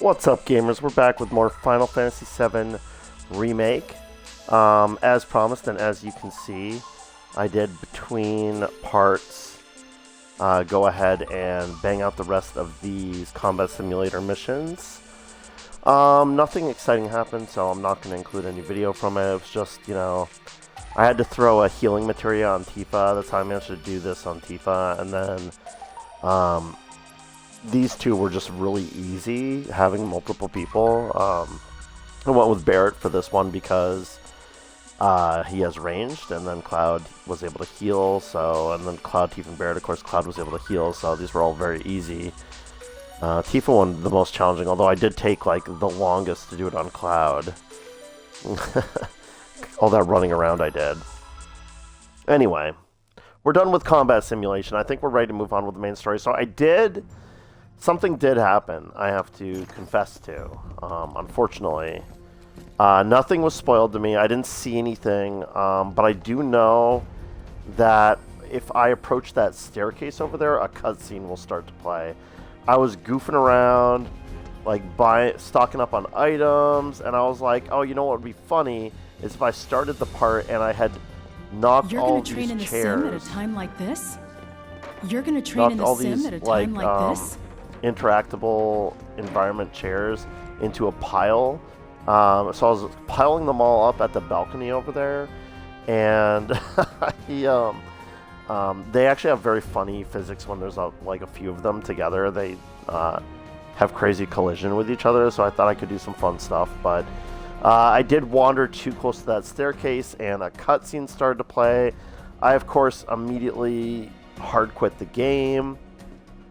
What's up, gamers? We're back with more Final Fantasy VII Remake. As promised, and as you can see, I did between parts go ahead and bang out the rest of these combat simulator missions. Nothing exciting happened, so I'm not going to include any video from it. It was just, I had to throw a healing materia on Tifa. That's how I managed to do this on Tifa, and then these two were just really easy, having multiple people. I went with Barrett for this one because he has ranged, and then Cloud was able to heal, and then Cloud, Tifa, and Barrett, of course, Cloud was able to heal, so these were all very easy. Tifa one the most challenging, although I did take, the longest to do it on Cloud. All that running around I did. Anyway, we're done with combat simulation. I think we're ready to move on with the main story. So something did happen, I have to confess to, unfortunately. Nothing was spoiled to me. I didn't see anything, but I do know that if I approach that staircase over there, a cutscene will start to play. I was goofing around, stocking up on items, and I was like, oh, you know what would be funny is if I started the part and I had knocked all these chairs. You're gonna train in the sim at a time like this? You're gonna train in the sim at a time like this? Interactable environment chairs into a pile. So I was piling them all up at the balcony over there, and they actually have very funny physics when there's a few of them together. They have crazy collision with each other, so I thought I could do some fun stuff, but I did wander too close to that staircase, and a cutscene started to play. I, of course, immediately hard quit the game.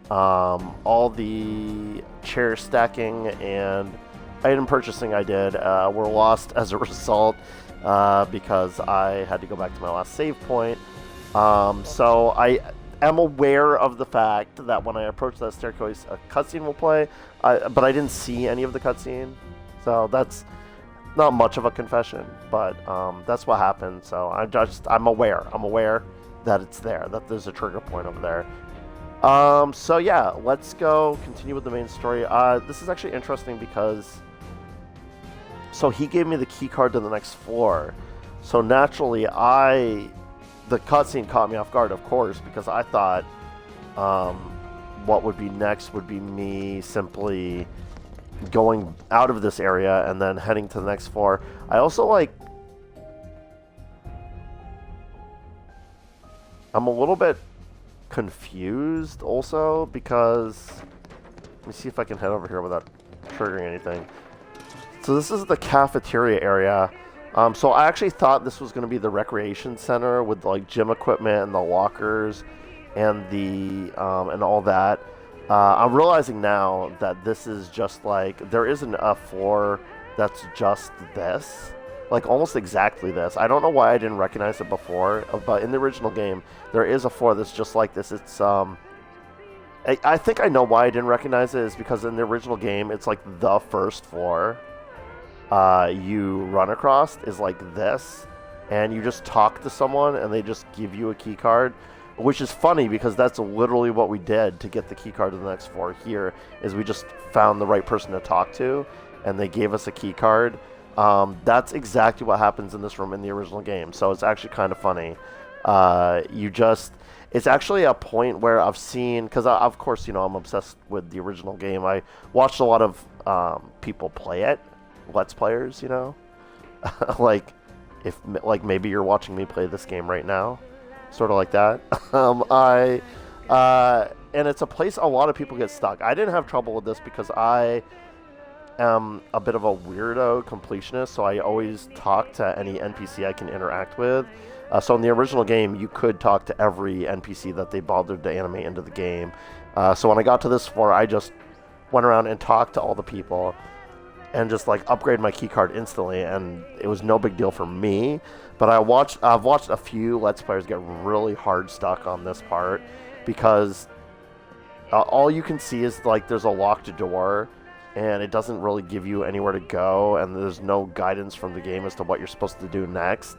All the chair stacking and item purchasing I did were lost as a result because I had to go back to my last save point. So I am aware of the fact that when I approach that staircase, a cutscene will play, but I didn't see any of the cutscene, so that's not much of a confession, but that's what happened. So I'm aware that it's there, that there's a trigger point over there. So yeah, let's go continue with the main story. This is actually interesting because he gave me the key card to the next floor. So naturally, the cutscene caught me off guard, of course, because I thought what would be next would be me simply going out of this area and then heading to the next floor. I also I'm a little bit confused also because let me see if I can head over here without triggering anything. So this is the cafeteria area. So I actually thought this was going to be the recreation center with gym equipment and the lockers and the and all that. I'm realizing now that this is just there isn't a floor that's just this. Almost exactly this. I don't know why I didn't recognize it before, but in the original game, there is a floor that's just like this. It's, I think I know why I didn't recognize it is because in the original game, it's the first floor you run across is this, and you just talk to someone and they just give you a key card, which is funny because that's literally what we did to get the key card to the next floor here, is we just found the right person to talk to, and they gave us a key card. That's exactly what happens in this room in the original game, so it's actually kind of funny. It's actually a point where I've seen, because of course, I'm obsessed with the original game. I watched a lot of people play it, Let's Players, if maybe you're watching me play this game right now, sort of like that. And it's a place a lot of people get stuck. I didn't have trouble with this because I am a bit of a weirdo completionist, so I always talk to any NPC I can interact with. So in the original game, you could talk to every NPC that they bothered to animate into the game. So when I got to this floor, I just went around and talked to all the people and just upgrade my keycard instantly, and it was no big deal for me. But I've watched a few Let's Players get really hard stuck on this part because all you can see is there's a locked door, and it doesn't really give you anywhere to go, and there's no guidance from the game as to what you're supposed to do next.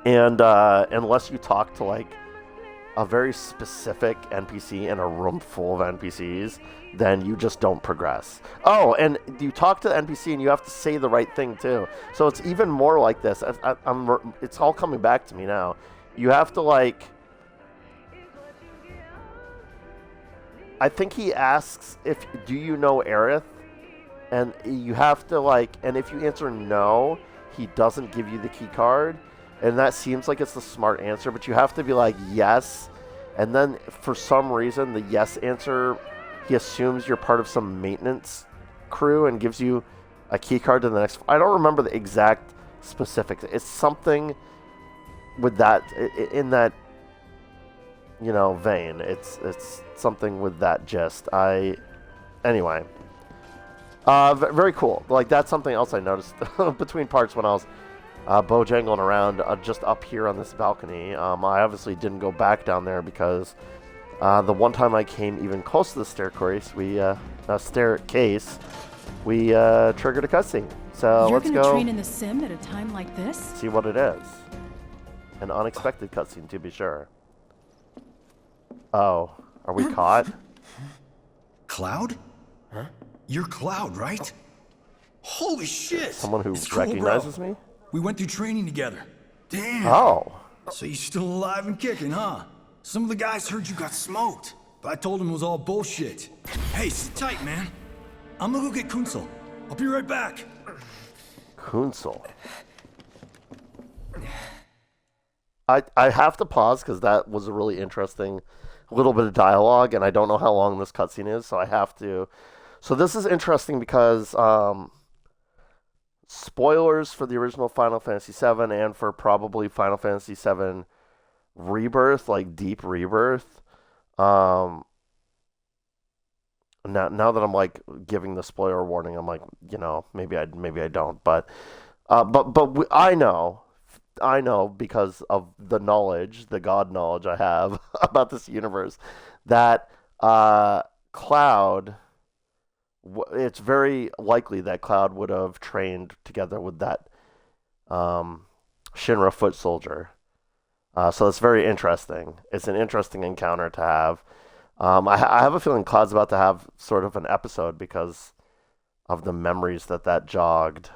And unless you talk to a very specific NPC in a room full of NPCs, then you just don't progress. Oh, and you talk to the NPC and you have to say the right thing too. So it's even more like this. It's all coming back to me now. You have to like. I think he asks do you know Aerith, and you have to like, and if you answer no, he doesn't give you the key card. And that seems like it's the smart answer, but you have to be like, yes. And then for some reason, the yes answer, he assumes you're part of some maintenance crew and gives you a key card to the next. I don't remember the exact specifics. It's something with that, in that, vein. It's something with that gist. Anyway. Very cool. Like, that's something else I noticed between parts when I was bojangling around just up here on this balcony. I obviously didn't go back down there because the one time I came even close to the staircase, we triggered a cutscene. So let's go. You're gonna train in the sim at a time like this? See what it is. An unexpected cutscene, to be sure. Oh, are we caught? Cloud? Huh? You're Cloud, right? Holy shit! Someone who cool, recognizes bro. me? We went through training together. Damn. Oh. So you're still alive and kicking, huh? Some of the guys heard you got smoked, but I told them it was all bullshit. Hey, sit tight, man. I'm gonna go get Kunsel. I'll be right back. Kunsel. I have to pause because that was a really interesting little bit of dialogue, and I don't know how long this cutscene is, so I have to. So this is interesting because spoilers for the original Final Fantasy VII and for probably Final Fantasy VII Rebirth, like Deep Rebirth. Now that I'm like giving the spoiler warning, I'm like, maybe I don't, but I know because of the knowledge, the God knowledge I have about this universe, that Cloud, it's very likely that Cloud would have trained together with that Shinra foot soldier. So it's very interesting. It's an interesting encounter to have. I have a feeling Cloud's about to have sort of an episode because of the memories that jogged.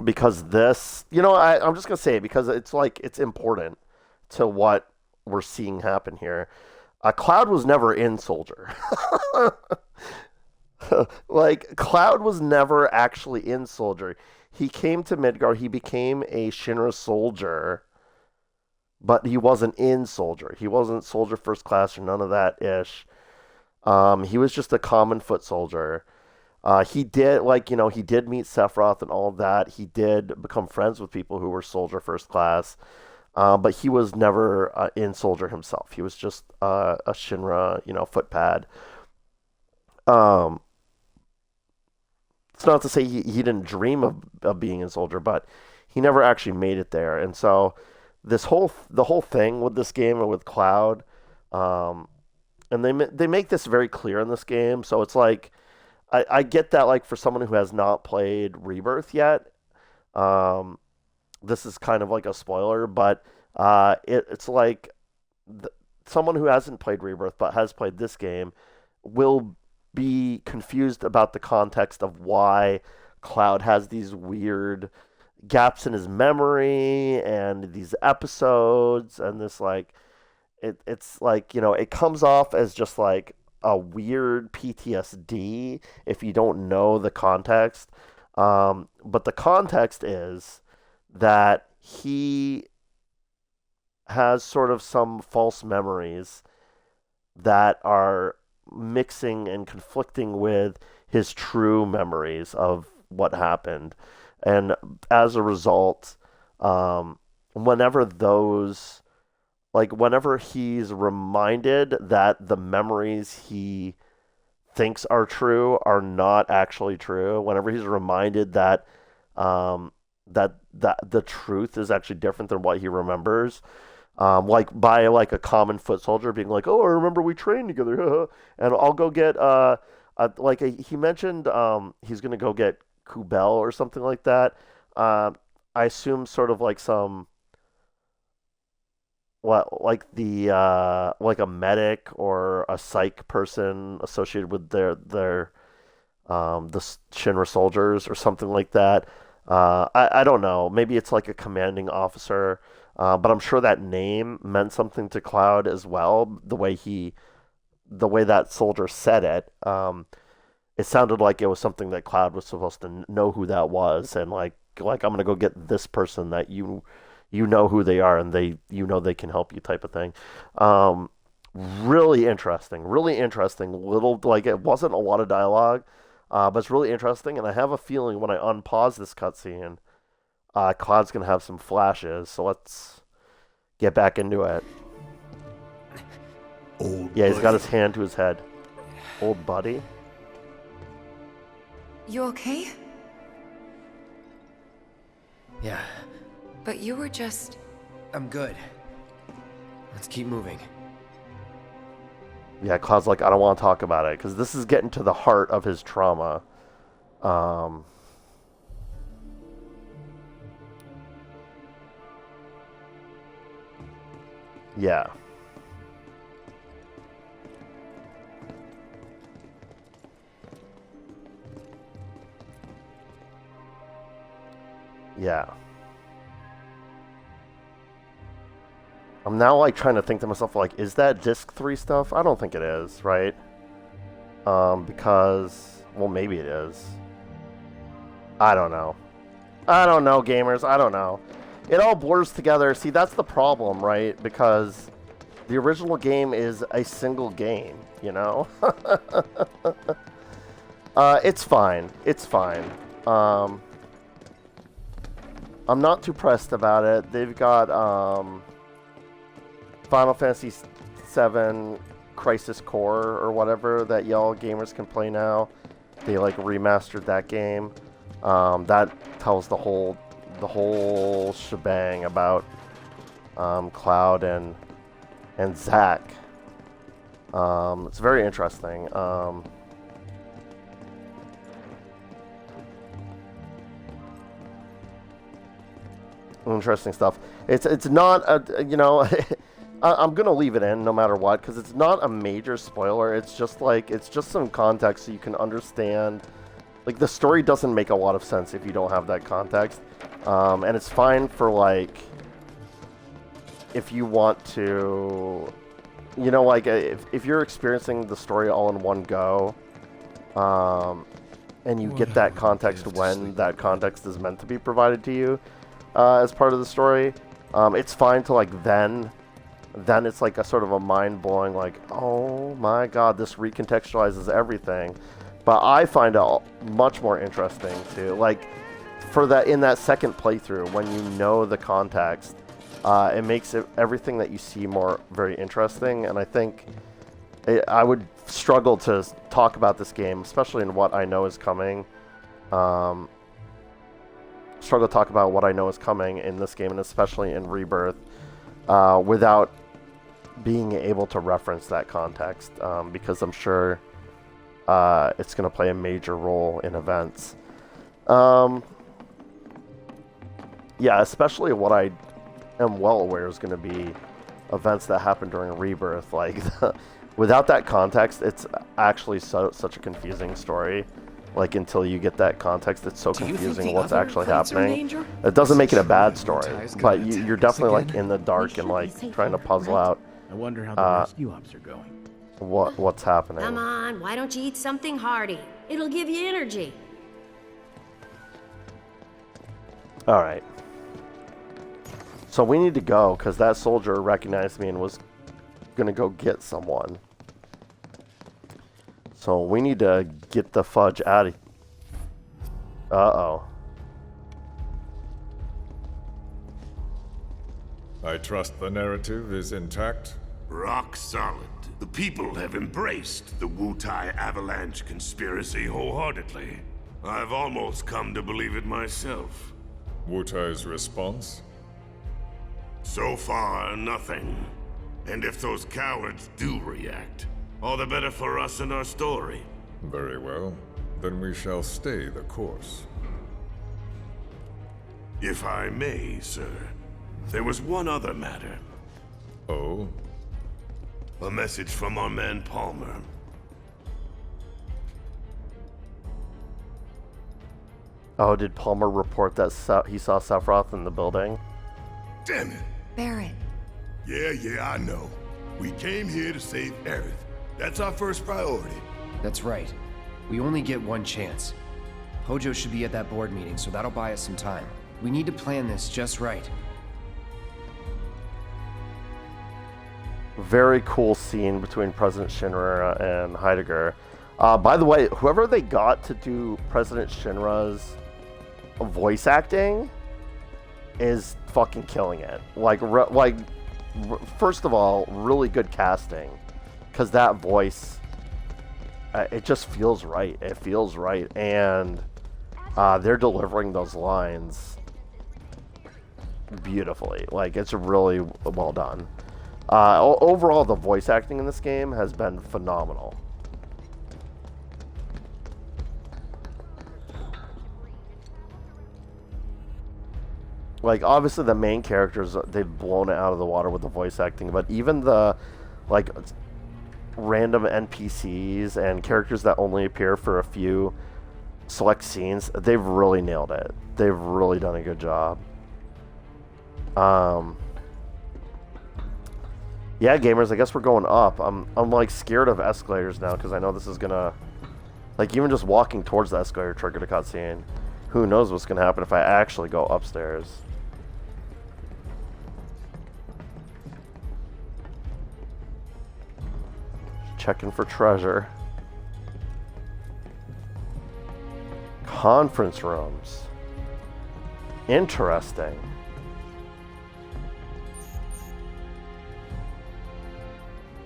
Because this, I'm just going to say it because it's like, it's important to what we're seeing happen here. Cloud was never in Soldier. Like, Cloud was never actually in Soldier. He came to Midgar, he became a Shinra soldier, but he wasn't in Soldier. He wasn't Soldier First Class or none of that ish. He was just a common foot soldier. He did meet Sephiroth and all of that. He did become friends with people who were Soldier First Class, but he was never in Soldier himself. He was just a Shinra, foot pad. It's not to say he didn't dream of being in Soldier, but he never actually made it there. And so the whole thing with this game and with Cloud, and they make this very clear in this game. So it's like, I get that, like, for someone who has not played Rebirth yet, this is kind of like a spoiler, but it's like someone who hasn't played Rebirth but has played this game will be confused about the context of why Cloud has these weird gaps in his memory and these episodes and this, like, it's like, it comes off as just like a weird PTSD if you don't know the context. But the context is that he has sort of some false memories that are mixing and conflicting with his true memories of what happened. And as a result, whenever he's reminded that the memories he thinks are true are not actually true, whenever he's reminded that that the truth is actually different than what he remembers, like by like a common foot soldier being like, "Oh, I remember we trained together," and I'll go get he mentioned he's gonna go get Kubel or something like that. I assume sort of like some what like a medic or a psych person associated with the Shinra soldiers or something like that. I don't know. Maybe it's like a commanding officer, but I'm sure that name meant something to Cloud as well. The way that soldier said it, it sounded like it was something that Cloud was supposed to know who that was, and like I'm gonna go get this person that you know who they are, and they can help you type of thing. Um, really interesting. Little like it wasn't a lot of dialogue, but it's really interesting, and I have a feeling when I unpause this cutscene, Cloud's gonna have some flashes. So let's get back into it. Old Yeah, he's got buddy. his hand to his head. Old buddy. You okay? Yeah, But you were just... I'm good. Let's keep moving. Yeah, Cloud's like, I don't want to talk about it because this is getting to the heart of his trauma. Um, yeah. Yeah. I'm now like trying to think to myself like, is that disc 3 stuff? I don't think it is, right? Because well, maybe it is. I don't know. I don't know, gamers. I don't know. It all blurs together. See, that's the problem, right? Because the original game is a single game, you know? It's fine. It's fine. I'm not too pressed about it. They've got Final Fantasy VII Crisis Core or whatever that y'all gamers can play now. They like remastered that game. That tells the whole shebang about Cloud and Zack. It's very interesting. Interesting stuff. It's not a, you know. I'm gonna leave it in no matter what because it's not a major spoiler. It's just some context so you can understand. Like the story doesn't make a lot of sense if you don't have that context, and it's fine for like if you want to, you know, like if you're experiencing the story all in one go, and you get that context when that context is meant to be provided to you as part of the story, it's fine to like then it's like a sort of a mind-blowing like, oh my god, this recontextualizes everything. But I find it much more interesting to like for that in that second playthrough when you know the context, it makes everything that you see very interesting. And I think I would struggle to talk about this game, especially in what I know is coming. Struggle to talk about what I know is coming in this game, and especially in Rebirth, without being able to reference that context, because I'm sure it's going to play a major role in events. Yeah, especially what I am well aware is going to be events that happen during Rebirth. Like, without that context, it's actually such a confusing story. Like, until you get that context, it's so confusing what's actually happening. It doesn't make it a bad story, but you're definitely like in the dark and like trying to puzzle out. I wonder how the rescue ops are going. What's happening. Come on, why don't you eat something hearty? It'll give you energy. All right. So we need to go because that soldier recognized me and was gonna go get someone. So we need to get the fudge out of. Uh-oh. I trust the narrative is intact. Rock solid. The people have embraced the Wutai Avalanche conspiracy wholeheartedly. I've almost come to believe it myself. Wutai's response? So far, nothing. And if those cowards do react, all the better for us and our story. Very well. Then we shall stay the course. If I may, sir, there was one other matter. Oh? A message from our man Palmer. Oh, did Palmer report that he saw Sephiroth in the building? Damn it. Barret. Yeah, I know. We came here to save Aerith. That's our first priority. That's right. We only get one chance. Hojo should be at that board meeting, so that'll buy us some time. We need to plan this just right. Very cool scene between President Shinra and Heidegger. By the way, whoever they got to do President Shinra's voice acting is fucking killing it. First of all, really good casting, because that voice, it just feels right. It feels right, and they're delivering those lines beautifully. Like, it's really well done. Overall, the voice acting in this game has been phenomenal. Like, obviously the main characters, they've blown it out of the water with the voice acting, but even the, like, random NPCs and characters that only appear for a few select scenes, they've really nailed it. They've really done a good job. Yeah, gamers, I guess we're going up. I'm like scared of escalators now, because I know this is gonna, like, even just walking towards the escalator triggered a cutscene. Who knows what's gonna happen if I actually go upstairs. Checking for treasure. Conference rooms. Interesting.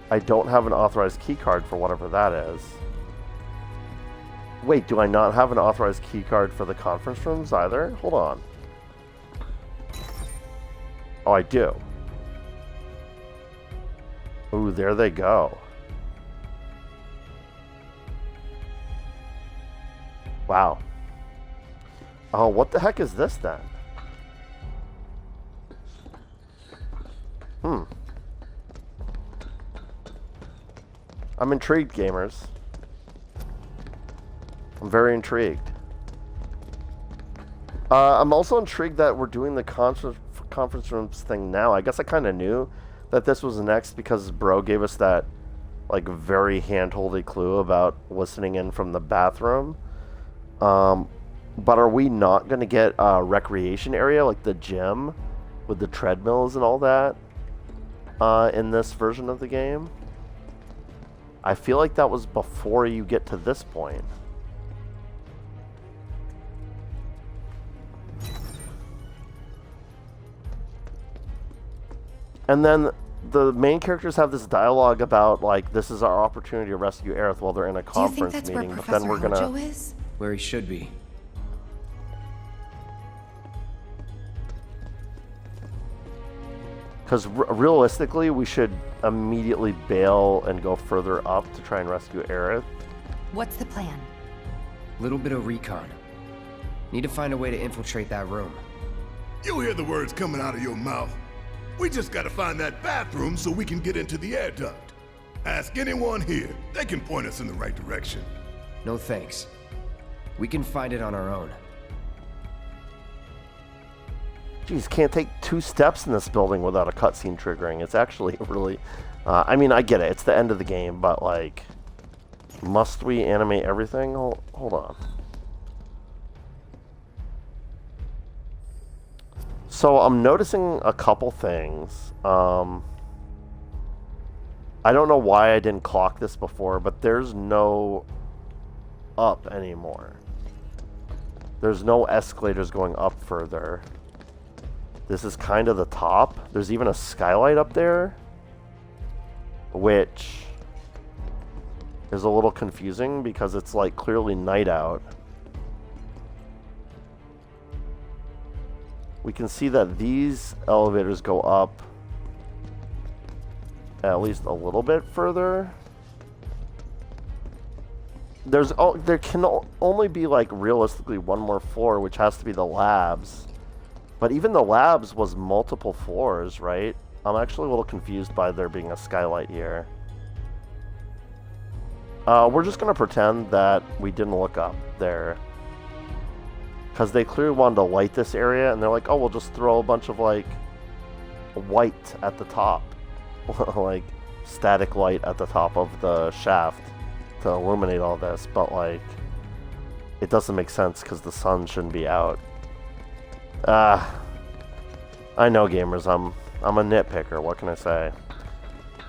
I don't have an authorized keycard for whatever that is. Wait, do I not have an authorized keycard for the conference rooms either? Hold on. Oh, I do. Ooh, there they go. Wow. Oh, what the heck is this then? I'm intrigued, gamers. I'm very intrigued. I'm also intrigued that we're doing the conference rooms thing now. I guess I kind of knew that this was next because Bro gave us that, like, very hand-holdy clue about listening in from the bathroom. But are we not going to get a recreation area, like the gym with the treadmills and all that, in this version of the game? I feel like that was before you get to this point. And then the main characters have this dialogue about, like, this is our opportunity to rescue Aerith while they're in a conference meeting. Do you think that's but then where we're Professor gonna Hojo is? Where he should be. Because realistically, we should immediately bail and go further up to try and rescue Aerith. What's the plan? Little bit of recon. Need to find a way to infiltrate that room. You hear the words coming out of your mouth. We just gotta find that bathroom so we can get into the air duct. Ask anyone here. They can point us in the right direction. No thanks. We can find it on our own. Jeez, can't take 2 steps in this building without a cutscene triggering. It's actually really... I mean, I get it. It's the end of the game, but, like... Must we animate everything? Hold on. So, I'm noticing a couple things. I don't know why I didn't clock this before, but there's no up anymore. There's no escalators going up further. This is kind of the top. There's even a skylight up there, which is a little confusing because it's, like, clearly night out. We can see that these elevators go up at least a little bit further. There can only be, like, realistically one more floor, which has to be the labs. But even the labs was multiple floors, right? I'm actually a little confused by there being a skylight here. We're just gonna pretend that we didn't look up there. Because they clearly wanted to light this area, and they're like, oh, we'll just throw a bunch of, like, white at the top. Like, static light at the top of the shaft to illuminate all this. But, like, it doesn't make sense because the sun shouldn't be out. I know, gamers. I'm a nitpicker. What can I say?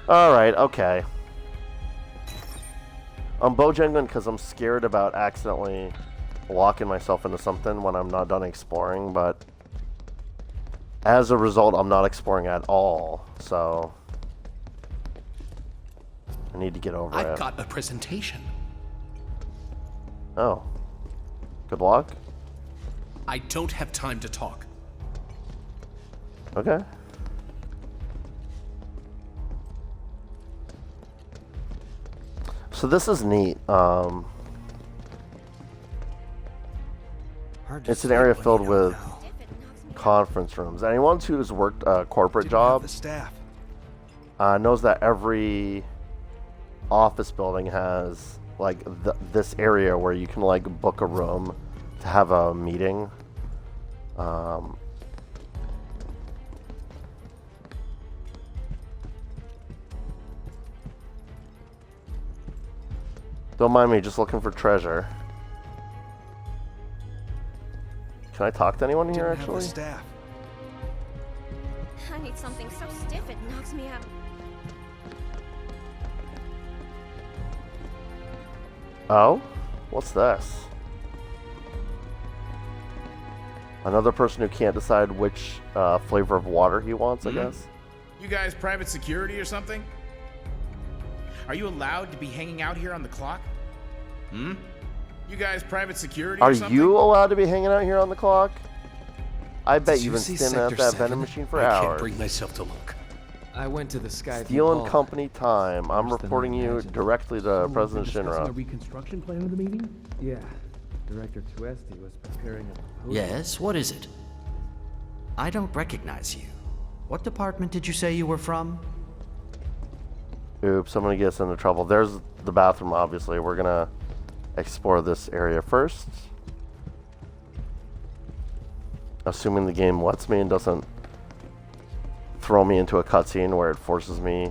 Alright, okay. I'm bojangling because I'm scared about accidentally locking myself into something when I'm not done exploring, but as a result, I'm not exploring at all, so I need to get over it. I've got a presentation. Oh. Good luck. I don't have time to talk. Okay. So this is neat. It's an area filled with conference rooms. Anyone who's worked a corporate job knows that every office building has like this area where you can like book a room to have a meeting. Don't mind me, just looking for treasure. Can I talk to anyone here, actually? I need something so stiff it knocks me out. Oh? What's this? Another person who can't decide which flavor of water he wants, I guess. You guys private security or something? Are you allowed to be hanging out here on the clock? You guys private security or something? Are you allowed to be hanging out here on the clock? I bet you've been standing at that vending machine for hours. I can't bring myself to look. I went to the Sky. Stealing company time. I'm reporting you directly to President Shinra. The reconstruction plan of the meeting? Yeah. Director Tuesti was preparing a proposal. Yes, what is it? I don't recognize you. What department did you say you were from? Oops, I'm gonna get us into trouble. There's the bathroom, obviously. We're gonna explore this area first. Assuming the game lets me and doesn't throw me into a cutscene where it forces me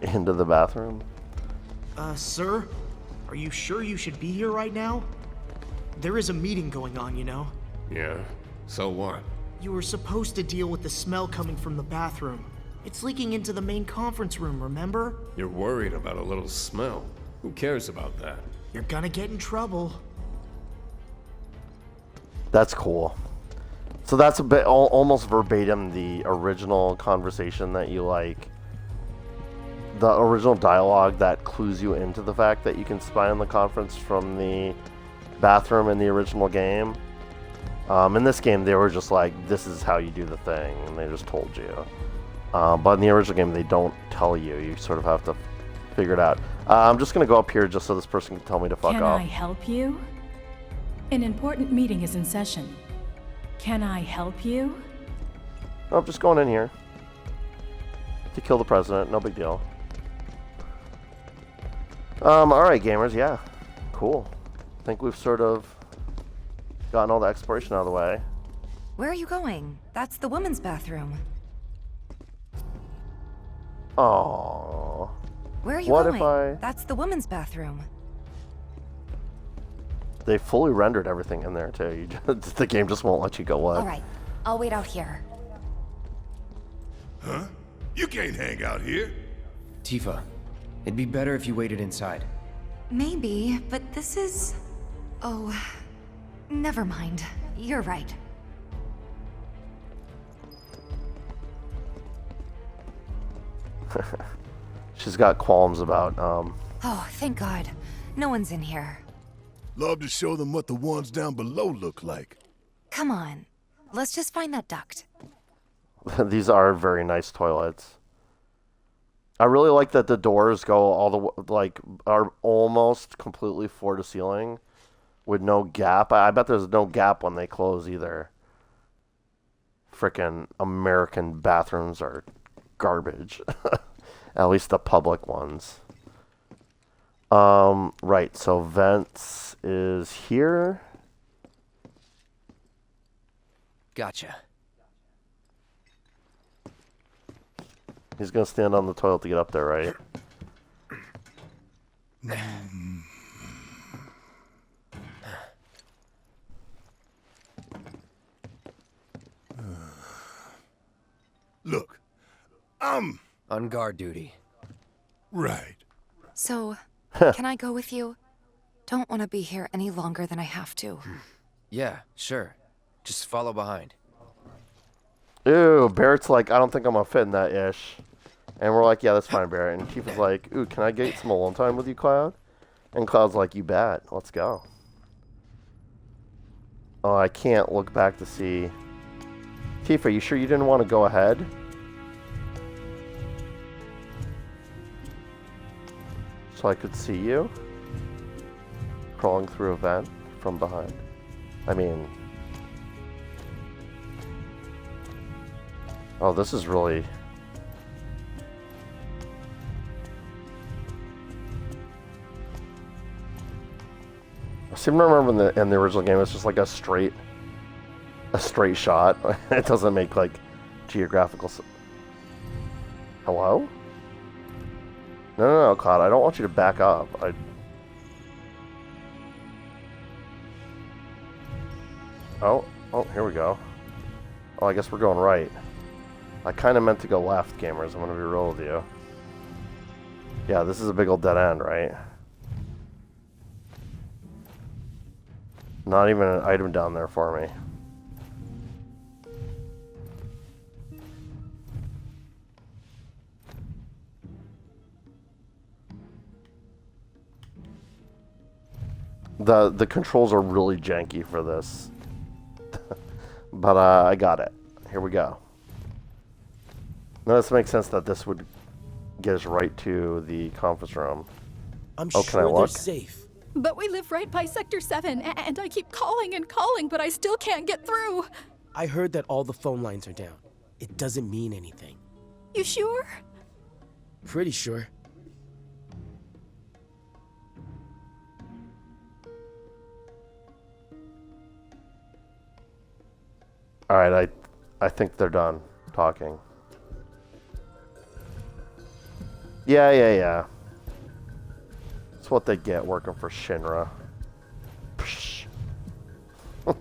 into the bathroom. Sir? Are you sure you should be here right now? There is a meeting going on, you know? Yeah? So what? You were supposed to deal with the smell coming from the bathroom. It's leaking into the main conference room, remember? You're worried about a little smell. Who cares about that? You're gonna get in trouble. That's cool. So that's a bit almost verbatim the original conversation that you like. The original dialogue that clues you into the fact that you can spy on the conference from the bathroom in the original game. In this game, they were just like, this is how you do the thing, and they just told you. But in the original game, they don't tell you. You sort of have to figure it out. I'm just going to go up here just so this person can tell me to fuck off. Can I help you? An important meeting is in session. Can I help you? No, I'm just going in here to kill the president. No big deal. Alright, gamers. Yeah. Cool. I think we've sort of gotten all the exploration out of the way. Where are you going? That's the women's bathroom. Aww. Where are you what going? If I... That's the women's bathroom. They fully rendered everything in there too. The game just won't let you go up. All right, I'll wait out here. Huh? You can't hang out here. Tifa, it'd be better if you waited inside. Maybe, but this is... Oh, never mind. You're right. She's got qualms about, Oh, thank God. No one's in here. Love to show them what the ones down below look like. Come on. Let's just find that duct. These are very nice toilets. I really like that the doors go all the like are almost completely floor to ceiling with no gap. I bet there's no gap when they close either. frickin' American bathrooms are garbage. At least the public ones. Right, so vents is here. Gotcha. He's gonna stand on the toilet to get up there, right? Look, on guard duty. Right. So, can I go with you? Don't want to be here any longer than I have to. Yeah, sure. Just follow behind. Ew, Barrett's like, I don't think I'm gonna fit in that ish. And we're like, yeah, that's fine, Barrett. And Chief is like, ooh, can I get some alone time with you, Cloud? And Cloud's like, you bet. Let's go. Oh, I can't look back to see. Tifa, you sure you didn't want to go ahead? So I could see you? Crawling through a vent from behind. I mean... Oh, this is really... I seem to remember in the original game, it's just like a straight shot. It doesn't make like geographical. Hello? No, Cloud. I don't want you to back up. Oh, here we go. Oh, I guess we're going right. I kind of meant to go left, gamers. I'm gonna be real with you. Yeah, this is a big old dead end, right? Not even an item down there for me. The controls are really janky for this. But I got it. Here we go. Now this makes sense that this would get us right to the conference room. I'm can I sure they're look? safe. But we live right by Sector 7, and I keep calling and calling, but I still can't get through. I heard that all the phone lines are down. It doesn't mean anything. You sure? Pretty sure. Alright, I think they're done talking. Yeah. That's what they get working for Shinra. So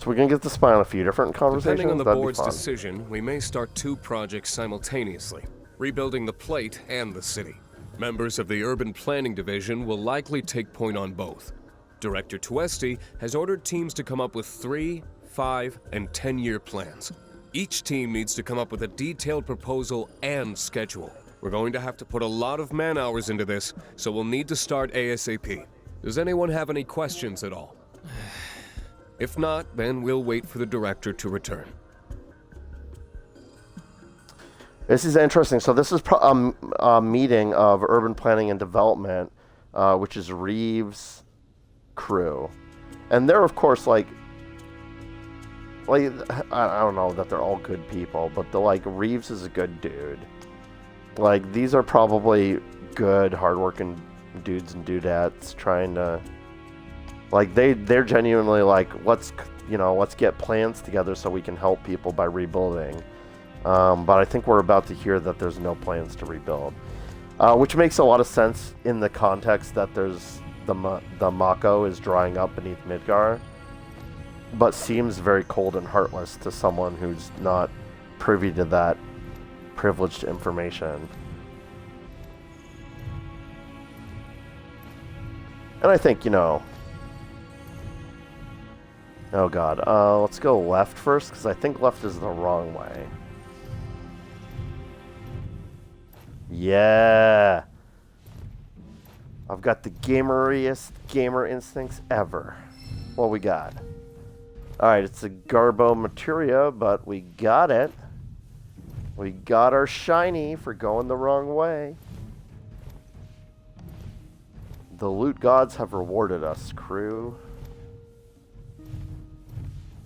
we can get to spy on a few different conversations? Depending on the That'd be board's fun. decision, we may start 2 projects simultaneously, rebuilding the plate and the city. Members of the Urban Planning Division will likely take point on both. Director Tuesti has ordered teams to come up with 3, 5, and 10-year plans. Each team needs to come up with a detailed proposal and schedule. We're going to have to put a lot of man-hours into this, so we'll need to start ASAP. Does anyone have any questions at all? If not, then we'll wait for the director to return. This is interesting. So this is a meeting of Urban Planning and Development, which is Reeves' crew. And they're, of course, like I don't know that they're all good people, but Reeves is a good dude. Like, these are probably good, hardworking dudes and dudettes trying to, like, they're genuinely like, let's get plans together so we can help people by rebuilding. But I think we're about to hear that there's no plans to rebuild, which makes a lot of sense in the context that there's the Mako is drying up beneath Midgar, but seems very cold and heartless to someone who's not privy to that privileged information. And I think, oh god, let's go left first, because I think left is the wrong way. Yeah! I've got the gameriest gamer instincts ever. What we got? Alright, it's a Garbo Materia, but we got it. We got our shiny for going the wrong way. The loot gods have rewarded us, crew.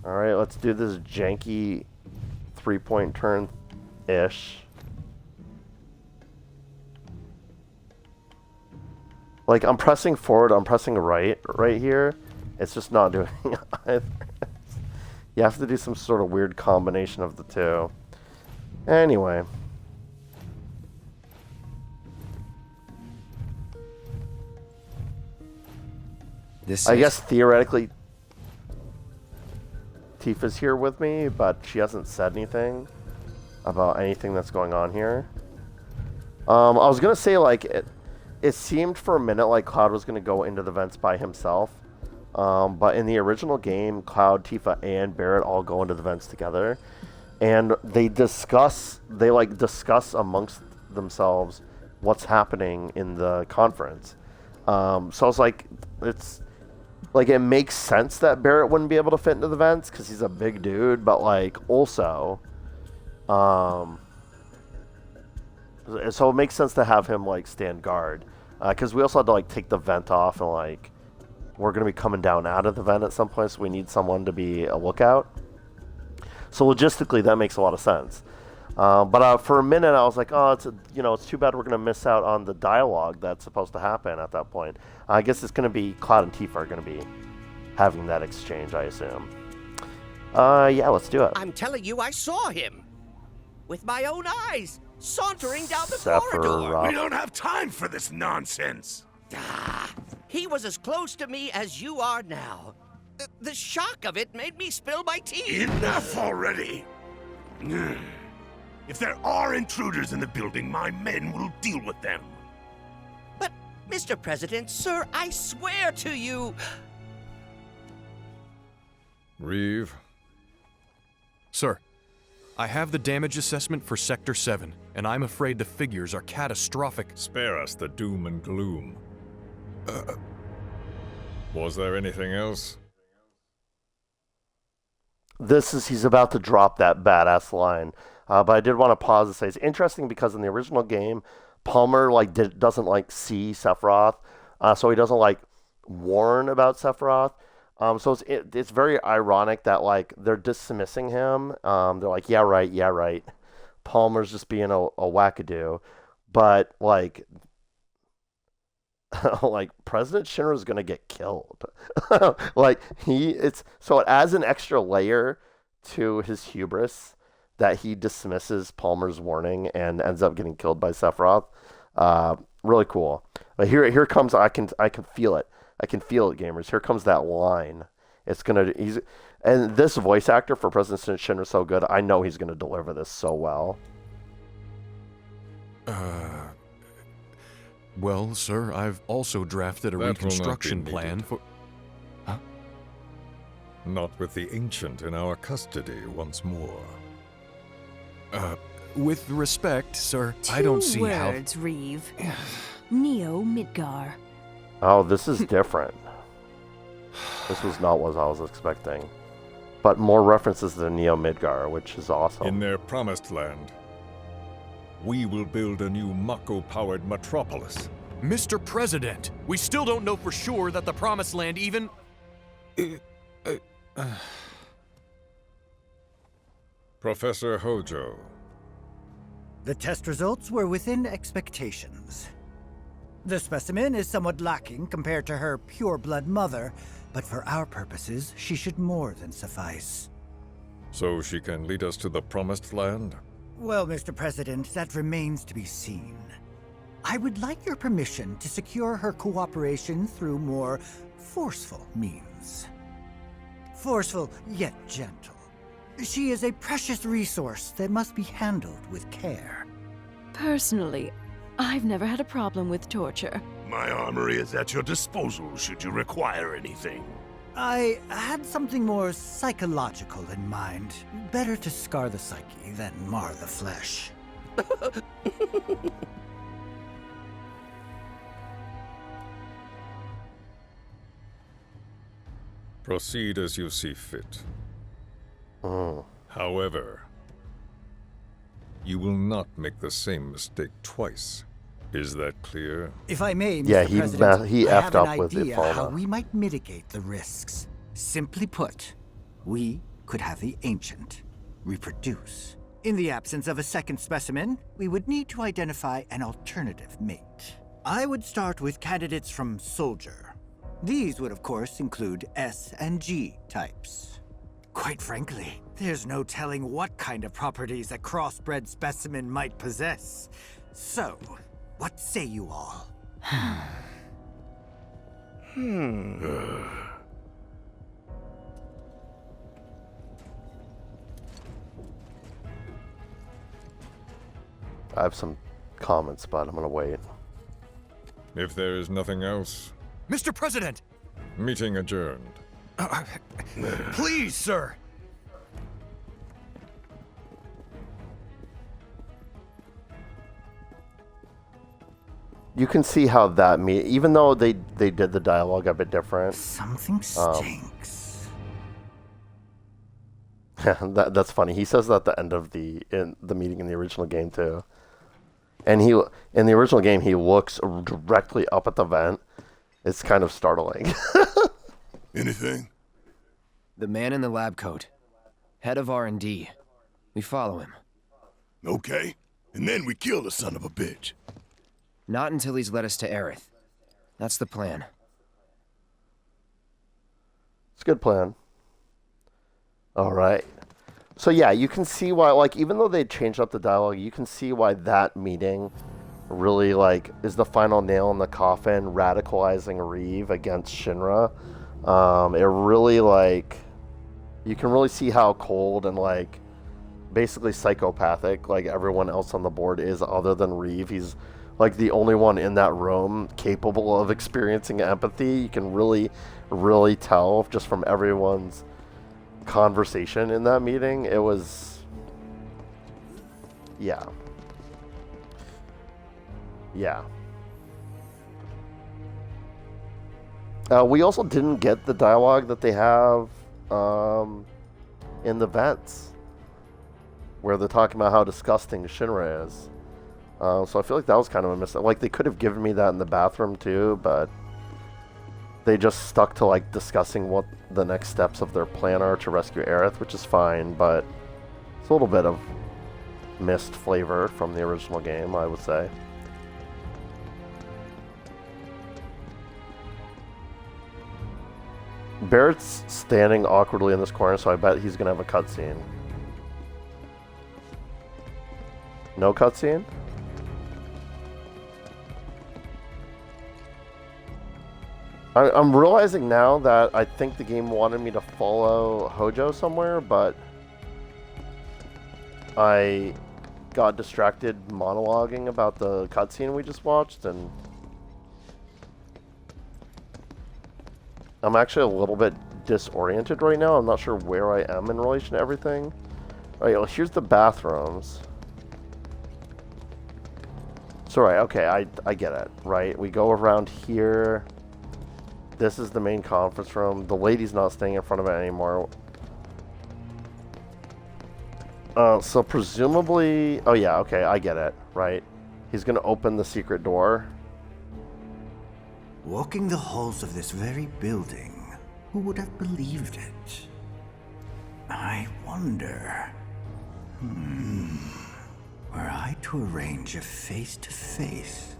Alright, let's do this janky 3-point turn-ish. Like, I'm pressing forward, I'm pressing right here. It's just not doing either. You have to do some sort of weird combination of the two. Anyway. I guess theoretically Tifa's here with me, but she hasn't said anything about anything that's going on here. I was gonna say, like, it seemed for a minute like Cloud was gonna go into the vents by himself. But in the original game, Cloud, Tifa, and Barrett all go into the vents together, and they discuss amongst themselves what's happening in the conference. So I was like, it's like, it makes sense that Barrett wouldn't be able to fit into the vents because he's a big dude, but like also, so it makes sense to have him like stand guard, because we also had to like take the vent off, and like we're going to be coming down out of the vent at some point, so we need someone to be a lookout. So logistically, that makes a lot of sense. But for a minute, I was like, oh, it's too bad we're going to miss out on the dialogue that's supposed to happen at that point. I guess it's going to be Cloud and Tifa are going to be having that exchange, I assume. Yeah, let's do it. I'm telling you, I saw him with my own eyes, sauntering down the corridor. We don't have time for this nonsense. He was as close to me as you are now. The shock of it made me spill my tea. Enough already! If there are intruders in the building, my men will deal with them. But, Mr. President, sir, I swear to you... Reeve? Sir, I have the damage assessment for Sector 7, and I'm afraid the figures are catastrophic. Spare us the doom and gloom. Was there anything else? He's about to drop that badass line. But I did want to pause and say it's interesting because in the original game, Palmer doesn't see Sephiroth, so he doesn't warn about Sephiroth. So it's very ironic that they're dismissing him. They're like, yeah right. Palmer's just being a wackadoo, but President Shinra's gonna get killed. So it adds an extra layer to his hubris that he dismisses Palmer's warning and ends up getting killed by Sephiroth. Really cool. But here comes, I can feel it. I can feel it, gamers. Here comes that line. And this voice actor for President Shinra is so good. I know he's gonna deliver this so well. Well, sir, I've also drafted a reconstruction plan for... Huh? Not with the Ancient in our custody once more. With respect, sir, I don't see how... 2 words, Reeve. Neo Midgar. Oh, this is different. This was not what I was expecting. But more references to Neo Midgar, which is awesome. In their promised land, we will build a new Mako-powered metropolis. Mr. President, we still don't know for sure that the Promised Land even... Professor Hojo. The test results were within expectations. The specimen is somewhat lacking compared to her pure-blood mother, but for our purposes, she should more than suffice. So she can lead us to the Promised Land? Well, Mr. President, that remains to be seen. I would like your permission to secure her cooperation through more forceful means. Forceful, yet gentle. She is a precious resource that must be handled with care. Personally, I've never had a problem with torture. My armory is at your disposal should you require anything. I had something more psychological in mind. Better to scar the psyche than mar the flesh. Proceed as you see fit. Oh. However, you will not make the same mistake twice. Is that clear? If I may, Mr. President, he I have effed an up with idea Ifalna. how we might mitigate the risks. Simply put, we could have the ancient reproduce. In the absence of a second specimen, we would need to identify an alternative mate. I would start with candidates from Soldier. These would, of course, include S and G types. Quite frankly, there's no telling what kind of properties a crossbred specimen might possess. So, what say you all? I have some comments, but I'm gonna wait. If there is nothing else, Mr. President! meeting adjourned. Please, sir! You can see how that even though they did the dialogue a bit different. Something stinks. That's funny. He says that at the end of the meeting in the original game too. And in the original game he looks directly up at the vent. It's kind of startling. Anything? The man in the lab coat. Head of R&D. We follow him. Okay. And then we kill the son of a bitch. Not until he's led us to Aerith. That's the plan. It's a good plan. All right. So yeah, you can see why, like, even though they changed up the dialogue, you can see why that meeting really, like, is the final nail in the coffin, radicalizing Reeve against Shinra. It really, like, you can really see how cold and, like, basically psychopathic, like, everyone else on the board is other than Reeve. He's, like, the only one in that room capable of experiencing empathy. You can really, really tell just from everyone's conversation in that meeting. It was, yeah. We also didn't get the dialogue that they have in the vents, where they're talking about how disgusting Shinra is. So I feel like that was kind of a mistake. Like, they could have given me that in the bathroom too, but they just stuck to, like, discussing what the next steps of their plan are to rescue Aerith, which is fine, but it's a little bit of missed flavor from the original game, I would say. Barrett's standing awkwardly in this corner, so I bet he's gonna have a cutscene. No cutscene? I'm realizing now that I think the game wanted me to follow Hojo somewhere, but I got distracted monologuing about the cutscene we just watched, and I'm actually a little bit disoriented right now. I'm not sure where I am in relation to everything. Alright, well, here's the bathrooms. So, right, okay, I get it, right? We go around here. This is the main conference room. The lady's not staying in front of it anymore. So presumably... Oh, yeah, okay, I get it, right? He's going to open the secret door. Walking the halls of this very building, who would have believed it? I wonder... Were I to arrange a face-to-face...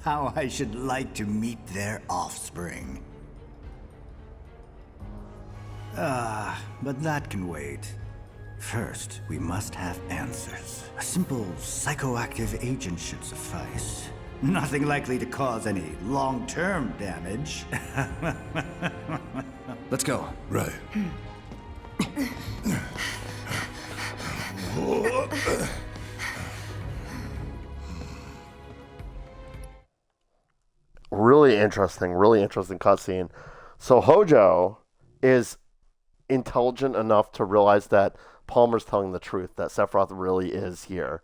How I should like to meet their offspring. But that can wait. First, we must have answers. A simple psychoactive agent should suffice. Nothing likely to cause any long-term damage. Let's go. Right. Really interesting cutscene. So Hojo is intelligent enough to realize that Palmer's telling the truth, that Sephiroth really is here.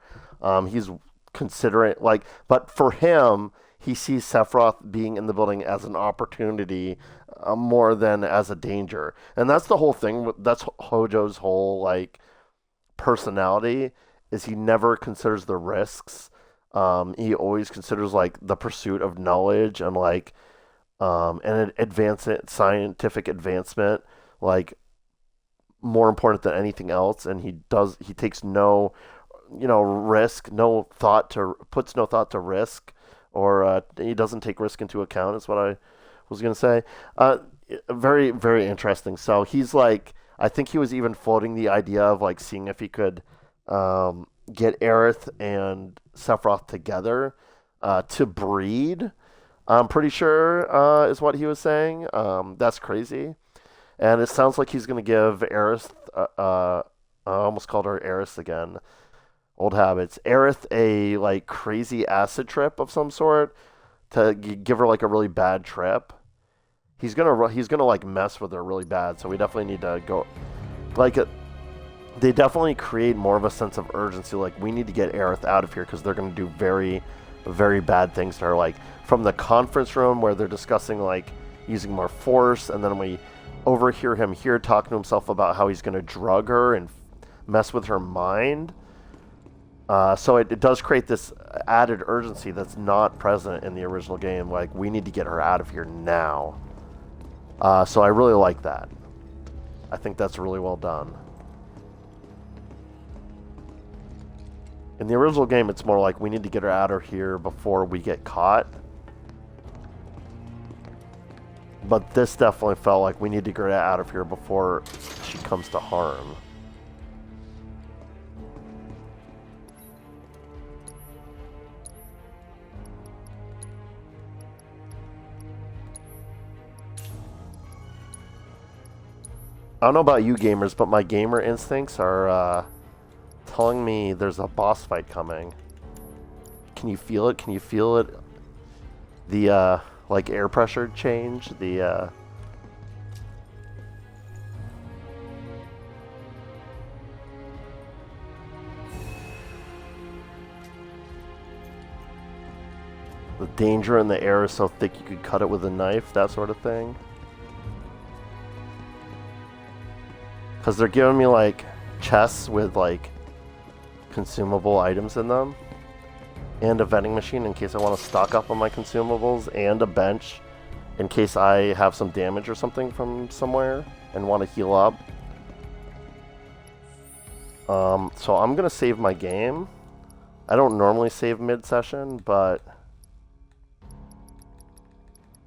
He's considering, like, but for him, he sees Sephiroth being in the building as an opportunity more than as a danger. And that's the whole thing. That's Hojo's whole, like, personality, is he never considers the risks. He always considers, like, the pursuit of knowledge and, like, and scientific advancement, like more important than anything else. And he takes no, risk, puts no thought to risk, or he doesn't take risk into account. Is what I was gonna say. Very, very interesting. So he's like, I think he was even floating the idea of like seeing if he could get Aerith and Sephiroth together to breed. I'm pretty sure is what he was saying. That's crazy. And it sounds like he's going to give Aerith, I almost called her Aerith again, old habits, Aerith a like crazy acid trip of some sort to give her like a really bad trip. He's gonna like mess with her really bad, so we definitely need to go, they definitely create more of a sense of urgency, like we need to get Aerith out of here because they're gonna do very, very bad things to her, like from the conference room where they're discussing like using more force, and then we overhear him here talking to himself about how he's gonna drug her and mess with her mind. So it does create this added urgency that's not present in the original game, like we need to get her out of here now. So I really like that. I think that's really well done. In the original game, it's more like we need to get her out of here before we get caught. But this definitely felt like we need to get her out of here before she comes to harm. I don't know about you gamers, but my gamer instincts are telling me there's a boss fight coming. Can you feel it? Can you feel it? The like air pressure change, the danger in the air is so thick you could cut it with a knife, that sort of thing. Because they're giving me like chests with like consumable items in them, and a vending machine in case I want to stock up on my consumables, and a bench in case I have some damage or something from somewhere and want to heal up. So I'm gonna save my game. I don't normally save mid-session, but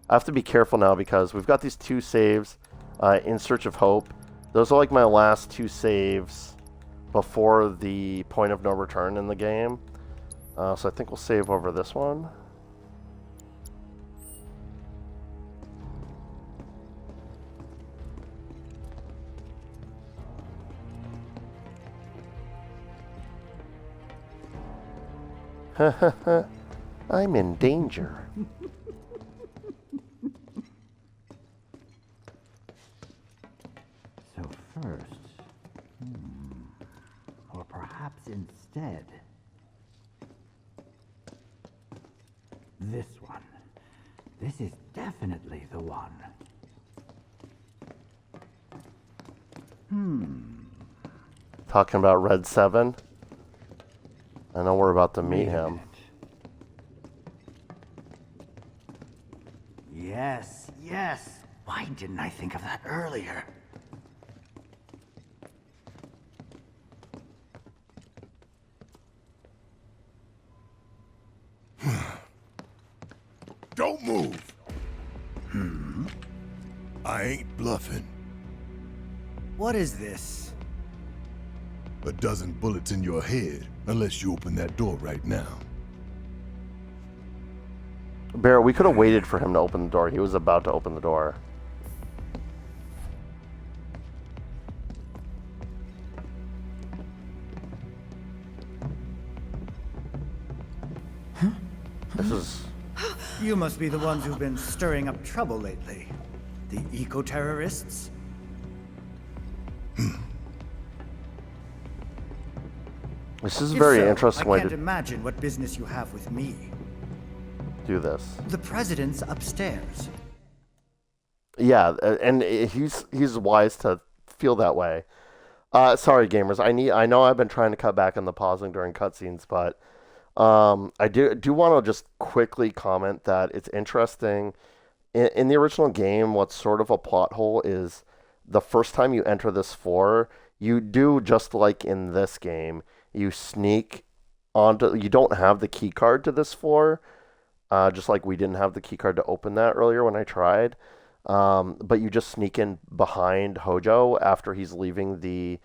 I have to be careful now because we've got these two saves, In Search of Hope. Those are like my last two saves before the point of no return in the game. So I think we'll save over this one. I'm in danger. So first, or perhaps instead, this one. This is definitely the one. Talking about Red 7. I know we're about to meet him. Yes, yes. Why didn't I think of that earlier? Don't move. I ain't bluffing. What is this? A dozen bullets in your head, unless you open that door right now. Barrett, we could have waited for him to open the door. He was about to open the door. This is... You must be the ones who've been stirring up trouble lately. The eco-terrorists? This is a very interesting way I can't to imagine what business you have with me. do this. The president's upstairs. Yeah, and he's wise to feel that way. Sorry, gamers. I know I've been trying to cut back on the pausing during cutscenes, but I do want to just quickly comment that it's interesting in the original game, what's sort of a plot hole is the first time you enter this floor, you do just like in this game. You sneak onto. You don't have the key card to this floor, just like we didn't have the key card to open that earlier when I tried. But you just sneak in behind Hojo after he's leaving the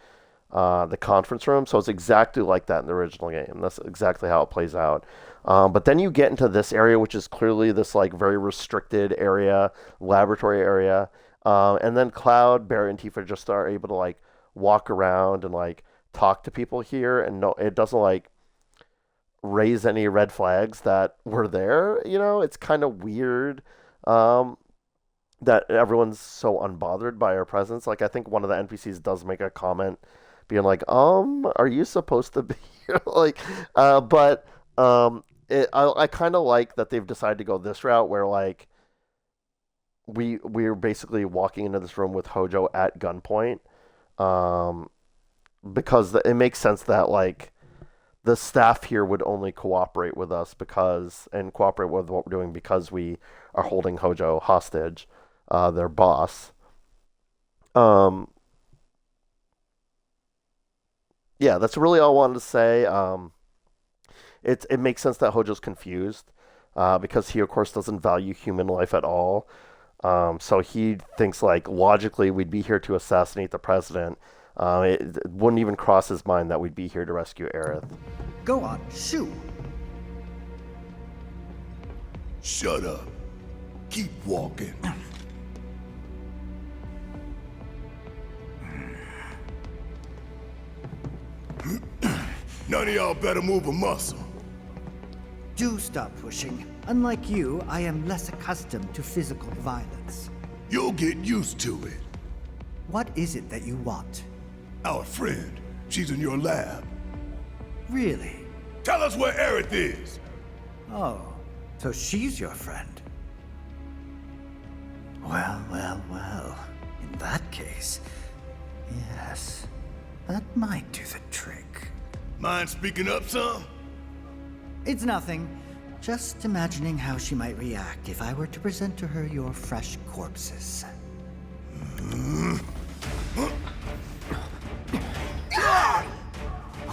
conference room. So it's exactly like that in the original game. That's exactly how it plays out. But then you get into this area, which is clearly this like very restricted area, laboratory area. And then Cloud, Barry, and Tifa just are able to like walk around and like talk to people here, and no, it doesn't like raise any red flags that were there. You know, it's kind of weird that everyone's so unbothered by our presence. Like I think one of the NPCs does make a comment, being like, are you supposed to be here? Like, I kind of like that they've decided to go this route where like we're basically walking into this room with Hojo at gunpoint, because it makes sense that like the staff here would only cooperate with us and cooperate with what we're doing because we are holding Hojo hostage, their boss. Yeah, that's really all I wanted to say. It makes sense that Hojo's confused, because he, of course, doesn't value human life at all. So he thinks, like, logically we'd be here to assassinate the president. It wouldn't even cross his mind that we'd be here to rescue Aerith. Go on, shoot. Shut up. Keep walking. None of y'all better move a muscle. Do stop pushing. Unlike you, I am less accustomed to physical violence. You'll get used to it. What is it that you want? Our friend. She's in your lab. Really? Tell us where Aerith is. Oh, so she's your friend. Well. In that case, yes, that might do the trick. Mind speaking up some? It's nothing. Just imagining how she might react if I were to present to her your fresh corpses.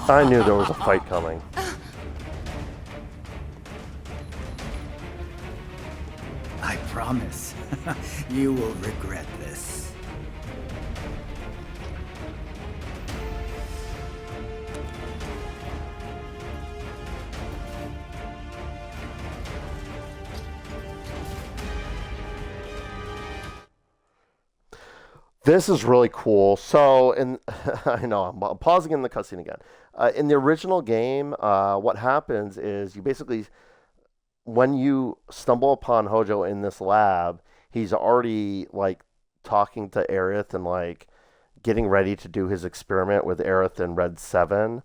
I knew there was a fight coming. I promise. You will regret this. This is really cool. So, I know I'm pausing in the cutscene again. In the original game, what happens is you basically, when you stumble upon Hojo in this lab, he's already like talking to Aerith and like getting ready to do his experiment with Aerith in Red 7,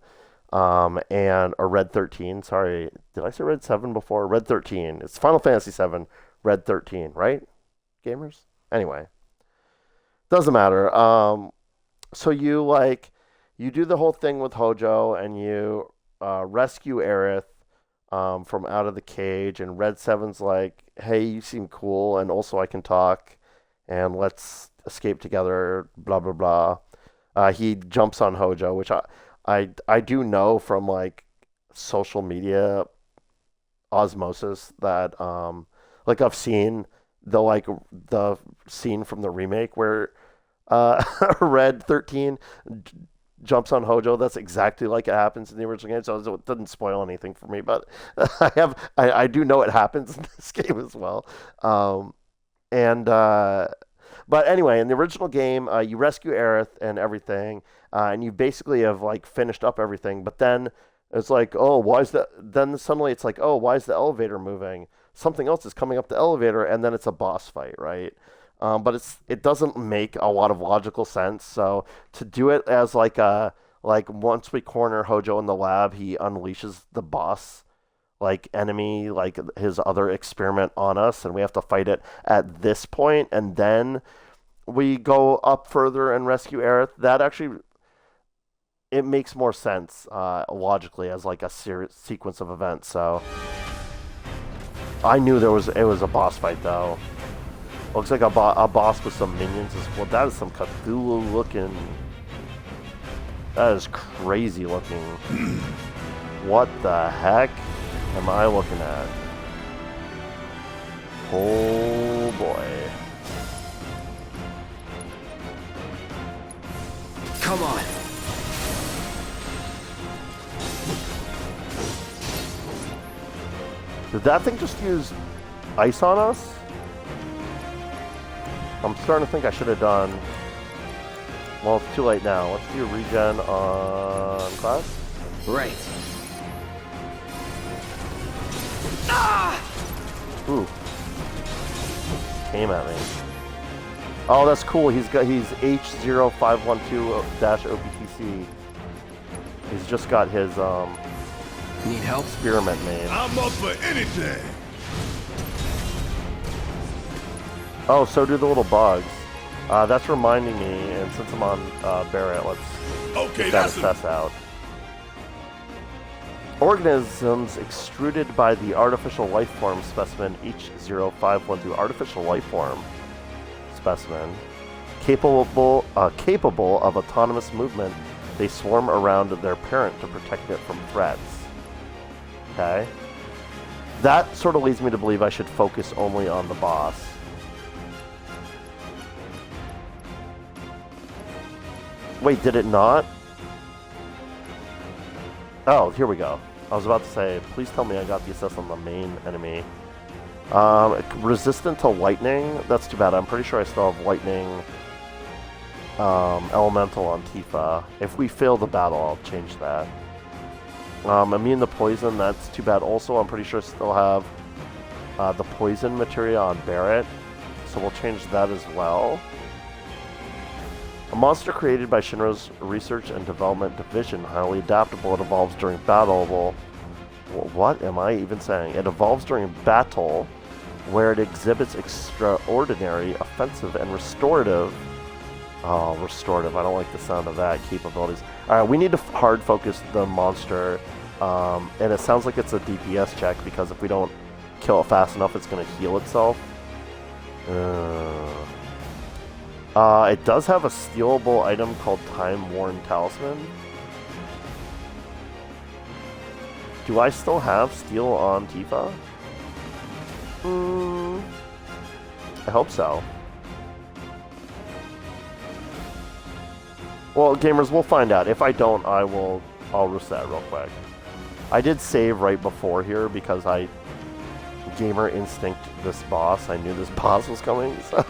or Red 13. Sorry, did I say Red 7 before? Red 13. It's Final Fantasy VII Red 13, right, gamers? Anyway. Doesn't matter. So you do the whole thing with Hojo, and you rescue Aerith from out of the cage. And Red 7's like, "Hey, you seem cool, and also I can talk, and let's escape together." Blah blah blah. He jumps on Hojo, which I do know from like social media osmosis that like I've seen the scene from the remake where Red 13 jumps on Hojo. That's exactly like it happens in the original game, so it doesn't spoil anything for me, but I do know it happens in this game as well. But anyway, in the original game, you rescue Aerith and everything, and you basically have like finished up everything, but then it's like, oh, why is that? Then suddenly it's like, oh, why is the elevator moving? Something else is coming up the elevator, and then it's a boss fight, right? But it doesn't make a lot of logical sense. So to do it as like once we corner Hojo in the lab, he unleashes the boss like enemy, like his other experiment on us, and we have to fight it at this point, and then we go up further and rescue Aerith. That actually, it makes more sense logically as like a sequence of events. So I knew it was a boss fight though. Looks like a boss with some minions as well. That is some Cthulhu looking. That is crazy looking. What the heck am I looking at? Oh boy. Come on. Did that thing just use ice on us? I'm starting to think I should have done... Well, it's too late now. Let's do regen on class. Right. Ooh. Came at me. Oh, that's cool. He's H0512-OPTC. He's just got his Need help? Experiment made. I'm up for anything. Oh, so do the little bugs. That's reminding me, and since I'm on Barrett, let's get that assess out. Organisms extruded by the artificial life form specimen H0512 artificial life form specimen capable of autonomous movement. They swarm around their parent to protect it from threats. Okay. That sort of leads me to believe I should focus only on the boss. Wait, did it not? Oh, here we go. I was about to say, please tell me I got the assess on the main enemy. Resistant to lightning? That's too bad. I'm pretty sure I still have lightning elemental on Tifa. If we fail the battle, I'll change that. Immune to poison, that's too bad. Also, I'm pretty sure I still have the poison materia on Barrett. So we'll change that as well. A monster created by Shinra's Research and Development Division, highly adaptable, it evolves during battle. Well, what am I even saying? It evolves during battle, where it exhibits extraordinary, offensive, and restorative. Oh, restorative. I don't like the sound of that. Capabilities. Alright, we need to hard focus the monster. And it sounds like it's a DPS check, because if we don't kill it fast enough, it's going to heal itself. It does have a stealable item called Time Worn Talisman. Do I still have steel on Tifa? I hope so. Well, gamers, we'll find out. If I don't, I'll reset real quick. I did save right before here because I gamer instinct this boss. I knew this boss was coming, so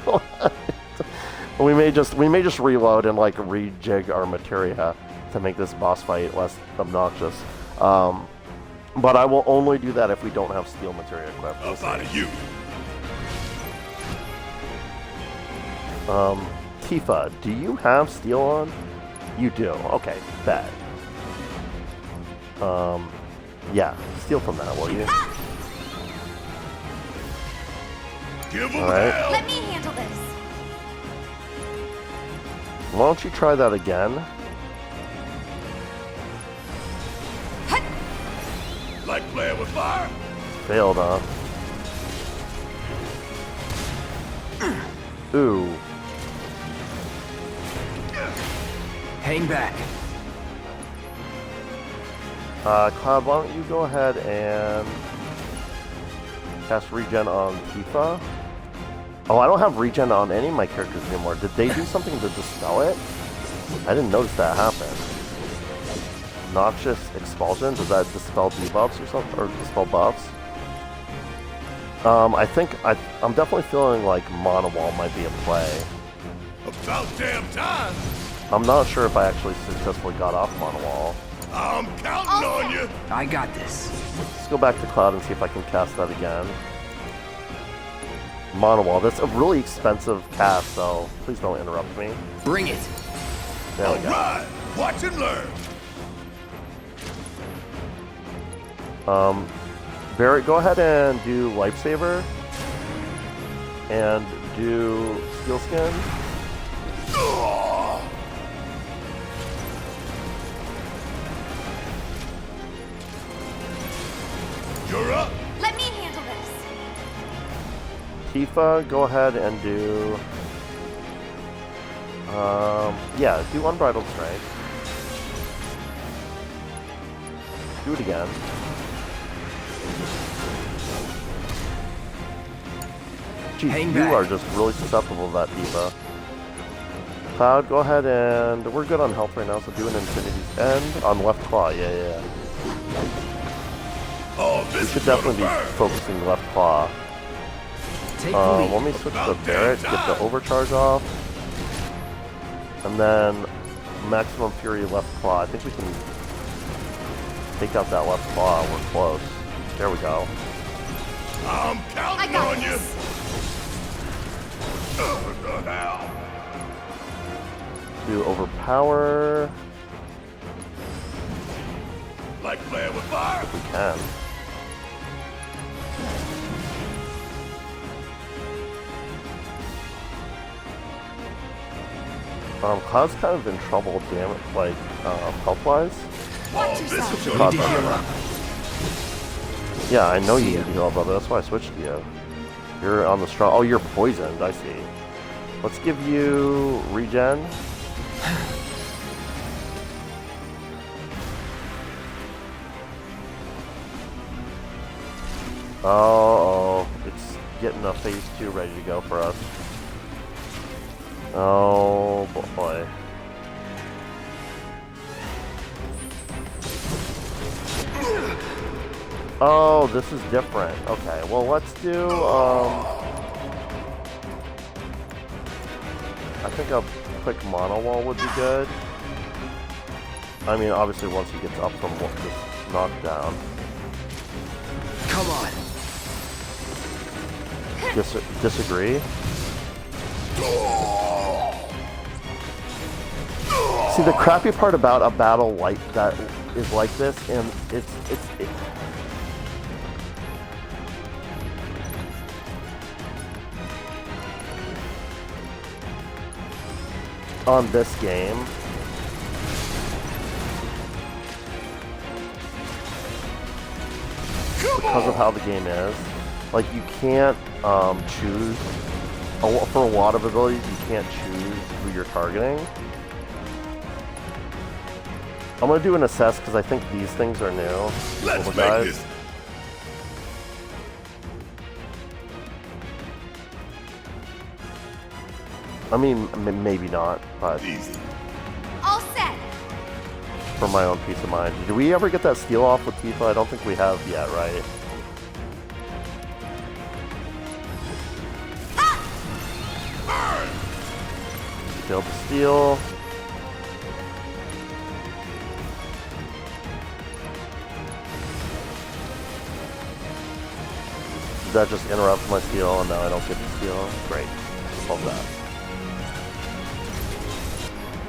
we may just reload and like rejig our materia to make this boss fight less obnoxious. But I will only do that if we don't have steel materia equipped. Up out of you. Tifa, do you have steel on? You do. Okay, bad. Yeah, steal from that, will you? Give him hell. Let me handle this. Why don't you try that again? Like playing with fire? Failed, huh? Ooh. Hang back. Cloud, why don't you go ahead and cast regen on Tifa? Oh, I don't have regen on any of my characters anymore. Did they do something to dispel it? I didn't notice that happen. Noxious expulsion? Does that dispel debuffs or something? Or dispel buffs? I think I'm definitely feeling like Mana Wall might be a play. About damn time. I'm not sure if I actually successfully got off Mana Wall. I'm counting on you. I got this. Let's go back to Cloud and see if I can cast that again. Mana Wall. That's a really expensive cast, so please don't interrupt me. Bring it. There we go. Alright, watch and learn. Barrett, go ahead and do Lifesaver. And do Steel Skin. You're up. Let me handle this. Tifa, go ahead and do... yeah, do Unbridled Strength. Do it again. Jeez, you are just really susceptible to that, Tifa. Cloud, go ahead and... We're good on health right now, so do an Infinity's End on left claw. Yeah. We should definitely be focusing left claw. Let me switch to Barret, get the overcharge off. And then Maximum Fury left claw. I think we can take out that left claw. We're close. There we go. I'm counting on you! What the hell? Do Overpower. Like playing with fire? If we can. Cloud's kind of in trouble, damn it, like, health-wise. Yeah, I know you need to heal up, brother. That's why I switched to you. You're on the strong... Oh, you're poisoned. I see. Let's give you regen. Oh, it's getting a phase 2 ready to go for us. Oh boy. Oh, this is different. Okay, well let's do, I think a quick mono wall would be good. I mean, obviously once he gets up from this knockdown. Come on. Disagree? See, the crappy part about a battle like that is like this, and it's on this game, because of how the game is, like you can't choose, for a lot of abilities you can't choose who you're targeting. I'm gonna do an assess because I think these things are new. Let's make guys. this. I mean, maybe not, but easy. All set. For my own peace of mind. Did we ever get that steal off with Tifa? I don't think we have yet, right? Failed to steal. That just interrupts my steal, and now I don't get the steal. Great. Love that.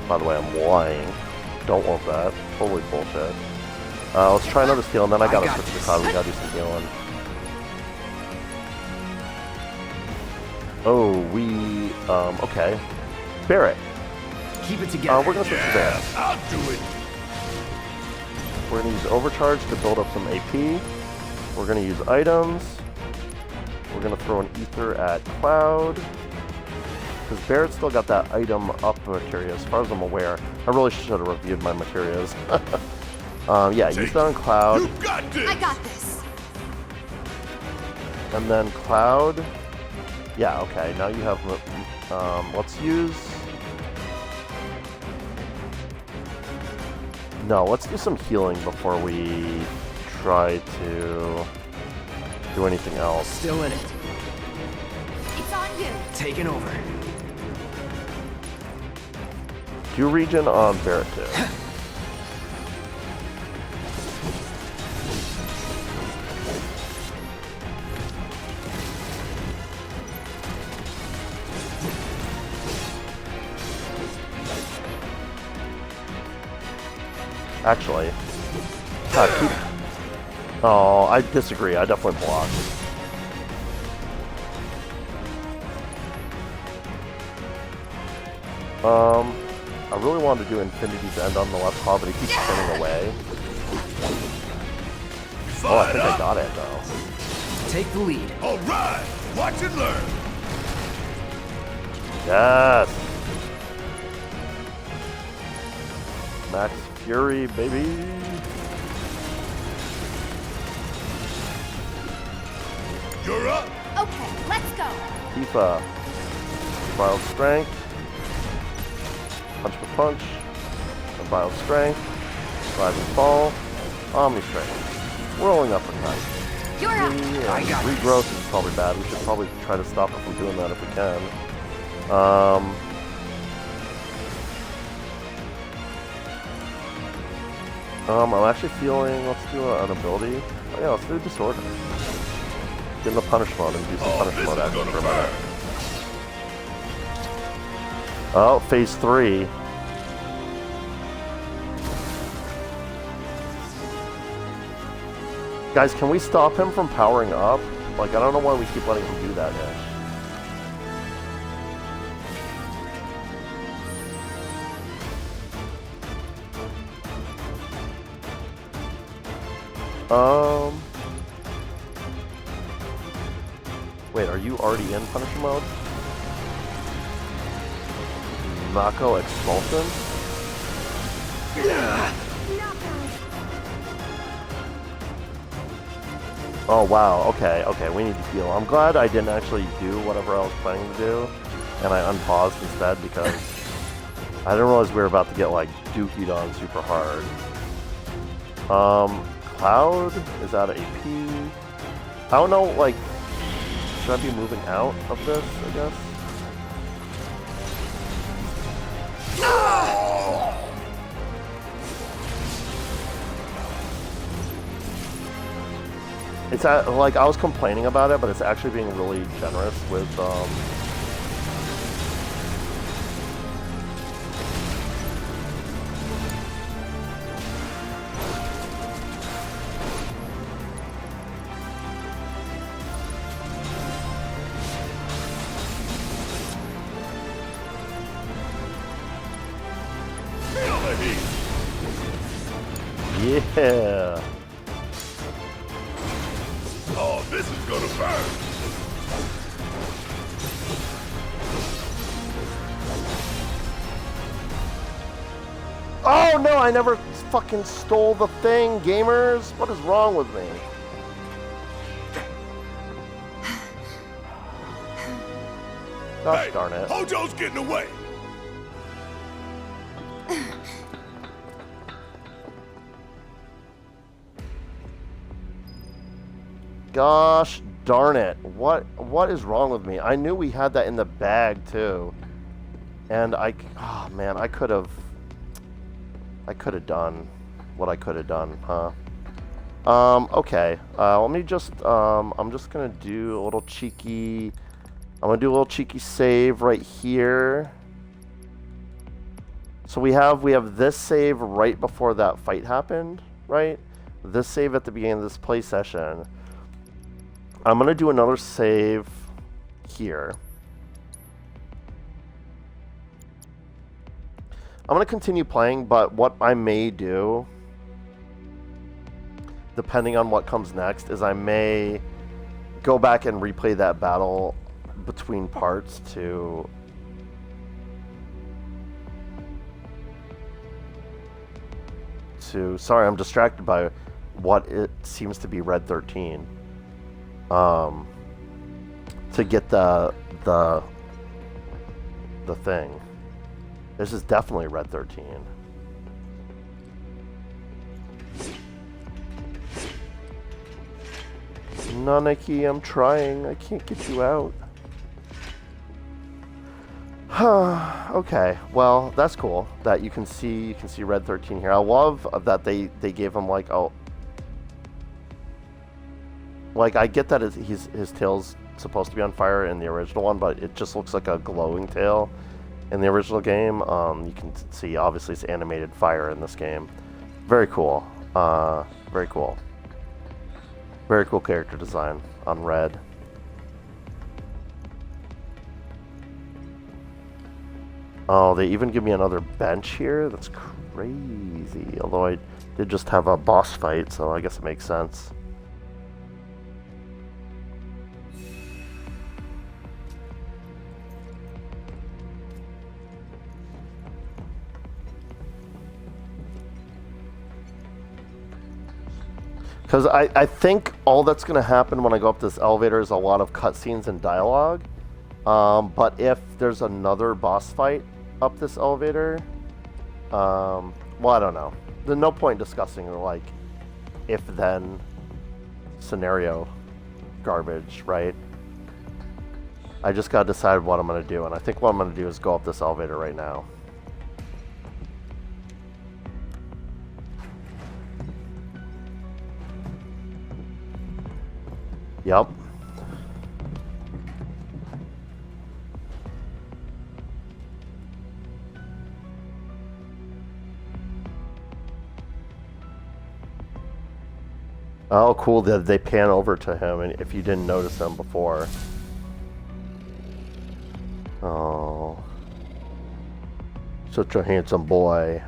By the way, I'm lying. Don't want that. Totally bullshit. Let's try another steal, and then I gotta switch to the cloud. We gotta do some healing. Oh, we... okay. Barret. Keep it together. We're gonna switch to Barret. I'll do it. We're gonna use Overcharge to build up some AP. We're gonna use items. We're gonna throw an Ether at Cloud. Because Barret's still got that item up materia, as far as I'm aware. I really should have reviewed my materials. Yeah, use that on Cloud. You got this. I got this. And then Cloud. Yeah, okay, now you have... let's use... No, let's do some healing before we try to do anything else. Still in it. It's on you. Taking over. Do regen on Barret too. Actually, oh, I disagree. I definitely blocked. I really wanted to do Infinity's End on the left claw, but he keeps spinning away. Oh, I think I got it though. Take the lead. All right. Watch and learn. Yes. Max Fury, baby. You're up. Okay, let's go. Tifa. Wild Strength. Punch for punch. Wild Strength. Rise and fall. Omni Strength. Rolling up and night. You're up. Yeah, regrowth is probably bad. We should probably try to stop it from doing that if we can. I'm actually feeling, let's do an ability. Oh yeah, let's do Disorder. Get in the punish mode and do some punish mode action for a minute. Oh, phase 3. Guys, can we stop him from powering up? Like, I don't know why we keep letting him do that yet. Wait, are you already in Punisher mode? Mako Expulsion? Oh wow, okay, we need to heal. I'm glad I didn't actually do whatever I was planning to do, and I unpaused instead because I didn't realize we were about to get like dookied on super hard. Cloud is out of AP. I don't know, like, should I be moving out of this, I guess? It's like, I was complaining about it, but it's actually being really generous with, yeah. Oh, this is gonna burn. Oh no, I never fucking stole the thing, gamers. What is wrong with me? Gosh darn it. Hojo's getting away. Gosh darn it. What is wrong with me? I knew we had that in the bag too. And oh man, I could have done what I could have done, huh? Okay. Let me just I'm just gonna do a little cheeky save right here. So we have this save right before that fight happened, right? This save at the beginning of this play session. I'm going to do another save here. I'm going to continue playing, but what I may do, depending on what comes next, is I may go back and replay that battle between parts to... Sorry, I'm distracted by what it seems to be Red 13. To get the thing. This is definitely Red 13. Nanaki, I'm trying. I can't get you out. Okay, well, that's cool that you can see Red 13 here. I love that they gave him like I get that his tail's supposed to be on fire in the original one, but it just looks like a glowing tail in the original game. You can see, obviously, it's animated fire in this game. Very cool. Very cool. Very cool character design on Red. Oh, they even give me another bench here? That's crazy. Although I did just have a boss fight, so I guess it makes sense. Because I think all that's going to happen when I go up this elevator is a lot of cutscenes and dialogue. But if there's another boss fight up this elevator, well, I don't know. There's no point discussing like if-then scenario garbage, right? I just gotta decide what I'm gonna do, and I think what I'm gonna do is go up this elevator right now. Yep. Oh, cool that they pan over to him, and if you didn't notice him before. Oh. Such a handsome boy.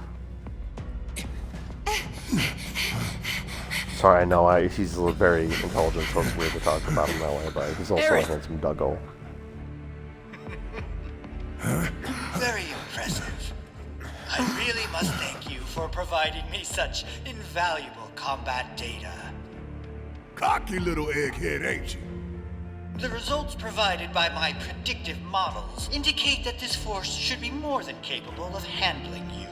Sorry, I know he's very intelligent, so it's weird to talk about him that way, but he's also a handsome duggo. Very impressive. I really must thank you for providing me such invaluable combat data. Cocky little egghead, ain't you? The results provided by my predictive models indicate that this force should be more than capable of handling you.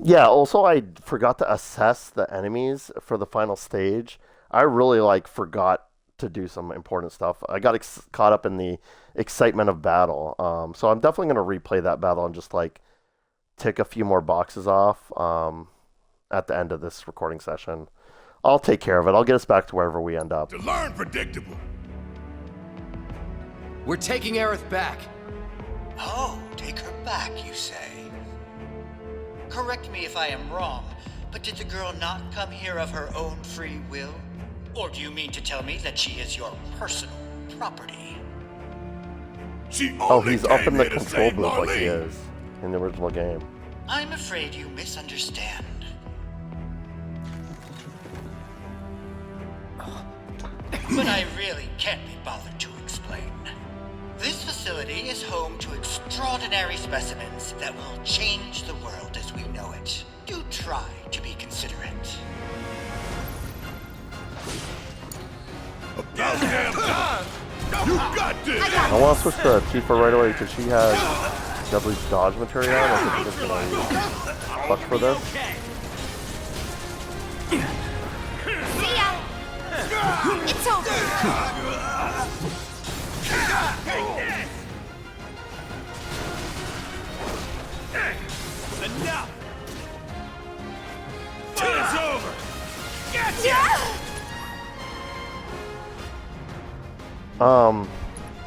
Yeah, also I forgot to assess the enemies for the final stage. I really forgot to do some important stuff. I got caught up in the excitement of battle. So I'm definitely going to replay that battle and just tick a few more boxes off at the end of this recording session. I'll take care of it. I'll get us back to wherever we end up. To learn predictable. We're taking Aerith back. Oh, take her back, you say? Correct me if I am wrong, but did the girl not come here of her own free will? Or do you mean to tell me that she is your personal property? Oh, he's up in the control booth like he is in the original game. I'm afraid you misunderstand. But I really can't be bothered to explain. This facility is home to extraordinary specimens that will change the world as we know it. Do try to be considerate. About damn time! You got this! I want to switch to Tifa right away because she has Dudley's dodge material. I think she's going to use clutch for this. See ya! It's over! Enough! It's over! Gotcha!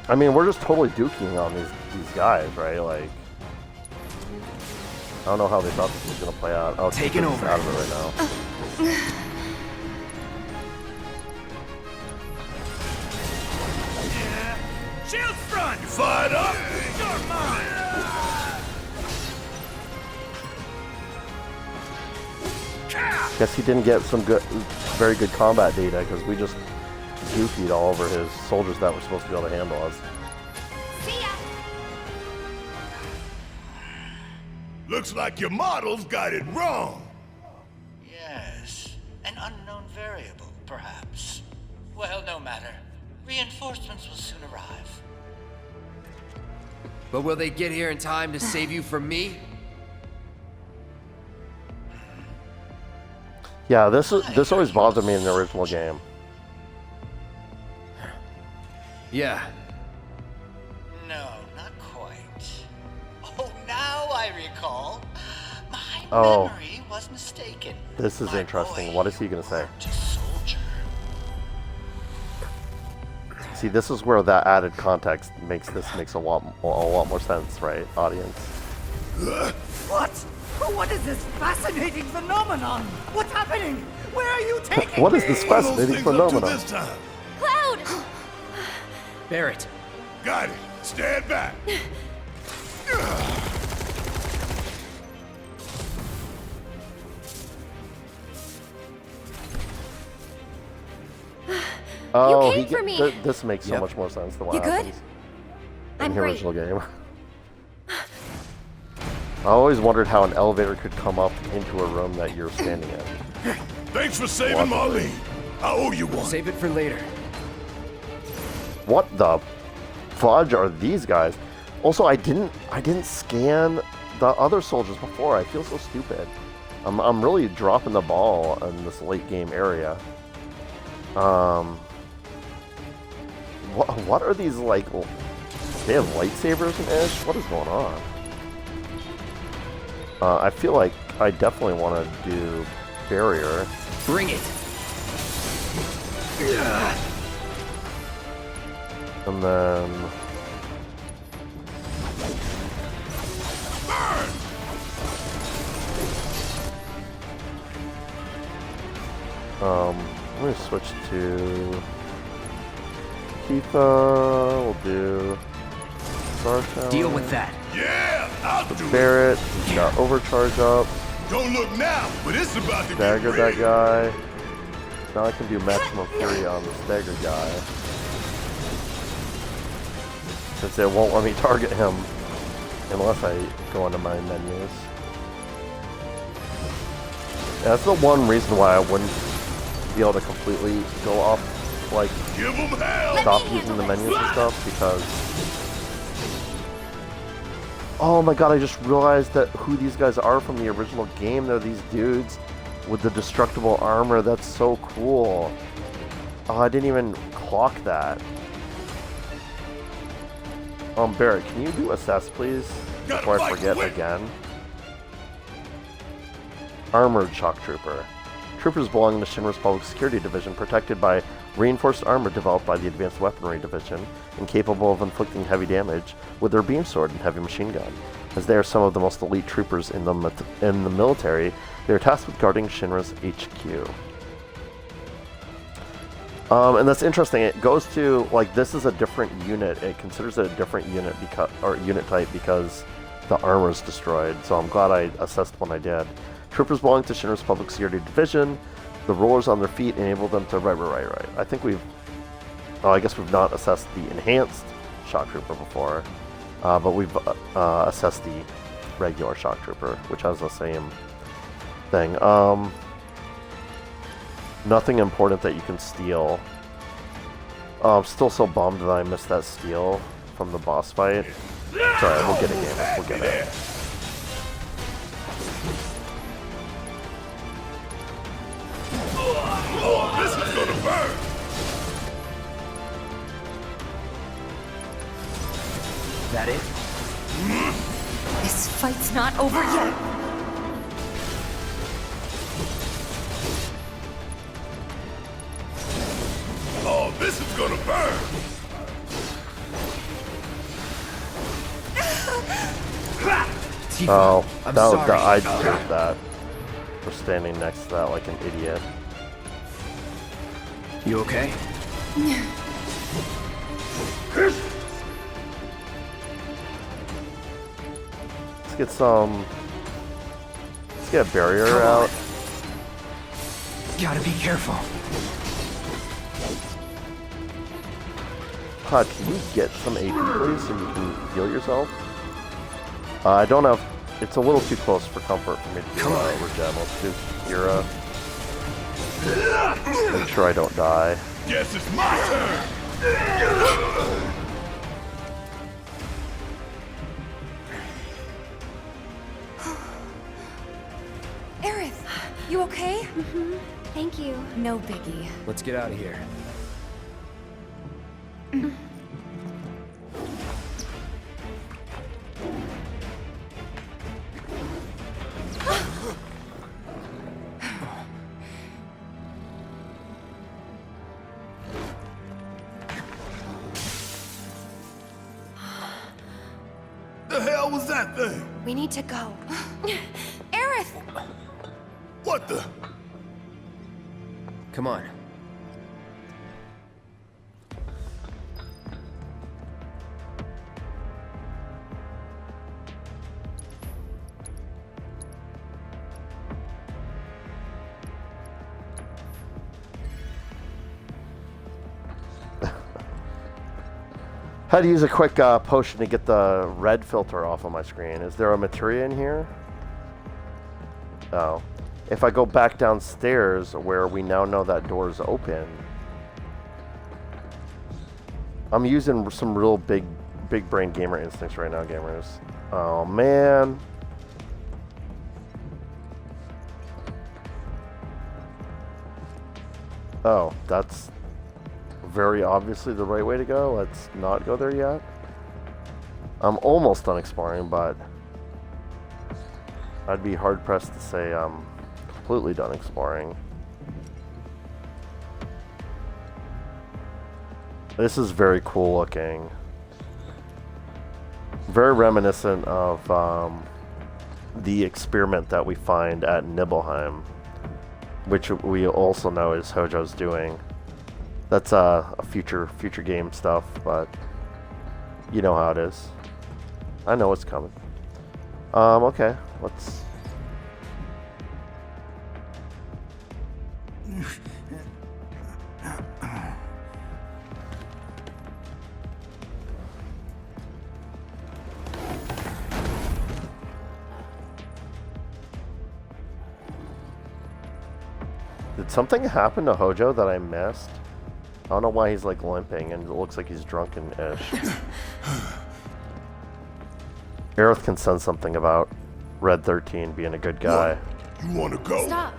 I mean, we're just totally duking on these guys, right? I don't know how they thought this was gonna play out. Oh, taking over out of it right now. Shield front! You fired up? You're mine! Guess he didn't get some very good combat data because we just goofied all over his soldiers that were supposed to be able to handle us. See ya! Looks like your models got it wrong. Yes, an unknown variable, perhaps. Well, no matter. Reinforcements will soon arrive. But will they get here in time to save you from me? Yeah, this always bothered me in the original game. Yeah. No, not quite. Oh, now I recall. My memory was mistaken. This is interesting. What is he gonna say? See, this is where that added context makes a lot more sense, right, audience? What? What is this fascinating phenomenon? What's happening? Where are you taking What is this me? fascinating phenomenon? Cloud! Barrett. Got it. Stand back. Oh, You came for me. This makes so much more sense than what You good? happens in I'm the great. original game. I always wondered how an elevator could come up into a room that you're standing in. Thanks for saving my lead. I owe you one. Save it for later. What the fudge are these guys? Also, I didn't scan the other soldiers before. I feel so stupid. I'm really dropping the ball in this late game area. What are these, like, they have lightsabers and Ish? What is going on? I feel like I definitely want to do barrier. Bring it. And then I'm gonna switch to Tifa. We'll do Star Tower. Deal with that. Yeah, I'll do Barrett. He's got overcharge up. Don't look now, but it's about to Stagger get that real. guy. Now I can do maximum fury on the stagger guy. Since it won't let me target him unless I go into my menus. And that's the one reason why I wouldn't be able to completely go off, like, stop using the menus and stuff, because... Oh my god, I just realized that who these guys are from the original game. They're these dudes with the destructible armor. That's so cool. Oh, I didn't even clock that. Barrett, can you do assess, please? Before I forget again. Armored Shock Trooper. Troopers belonging to Shinra's Public Security Division, protected by reinforced armor developed by the Advanced Weaponry Division, and capable of inflicting heavy damage with their beam sword and heavy machine gun. As they are some of the most elite troopers in the military, they are tasked with guarding Shinra's HQ. And that's interesting. It goes to, like, this is a different unit. It considers it a different unit unit type because the armor is destroyed. So I'm glad I assessed when I did. Troopers belong to Shinra's Public Security Division. The rollers on their feet enable them to right. I think we've... Oh, I guess we've not assessed the enhanced Shock Trooper before. But we've assessed the regular Shock Trooper, which has the same thing. Nothing important that you can steal. I'm still so bummed that I missed that steal from the boss fight. Sorry, we'll get it, Gamers. We'll get it. Oh, this is gonna burn! That it? This fight's not over yet. Oh, this is gonna burn! Oh, I'm that was sorry. I deserved that. For standing next to that like an idiot. You okay? Let's get some... Let's get a barrier out. Gotta be careful. Todd, can you get some AP, please, so you can heal yourself? I don't have... It's a little too close for comfort for me to do regen. Let's do Kira. Make sure I don't die. Guess it's my turn! Aerith, you okay? Mm-hmm. Thank you. No biggie. Let's get out of here. The hell was that thing? We need to go. Aerith! What the? Come on. Had to use a quick potion to get the red filter off of my screen. Is there a materia in here? Oh. if I go back downstairs where we now know that door is open, I'm using some real big brain gamer instincts right now, gamers. Oh, man. Oh, that's very obviously the right way to go. Let's not go there yet. I'm almost done exploring, but I'd be hard-pressed to say I'm completely done exploring. This is very cool looking. Very reminiscent of the experiment that we find at Nibelheim, which we also know is Hojo's doing. That's a future game stuff, but you know how it is. I know what's coming. Okay, let's... Did something happen to Hojo that I missed? I don't know why he's like limping and it looks like he's drunken-ish. Aerith can sense something about Red 13 being a good guy. You wanna go? Stop.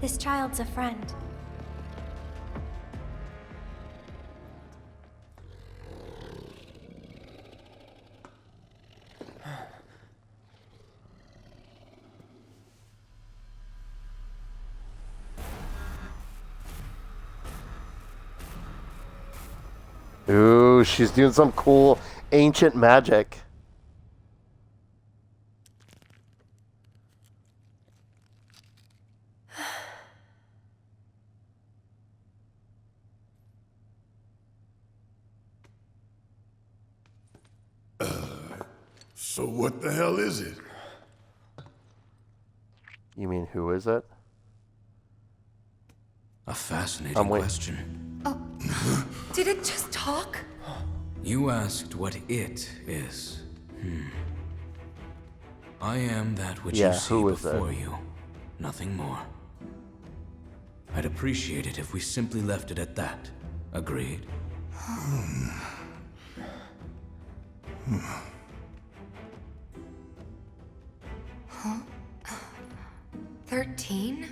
This child's a friend. Ooh, she's doing some cool ancient magic. So what the hell is it? You mean who is it? A fascinating question. Did it just talk? You asked what it is. I am that which you see before you. Nothing more. I'd appreciate it if we simply left it at that. Agreed? 13?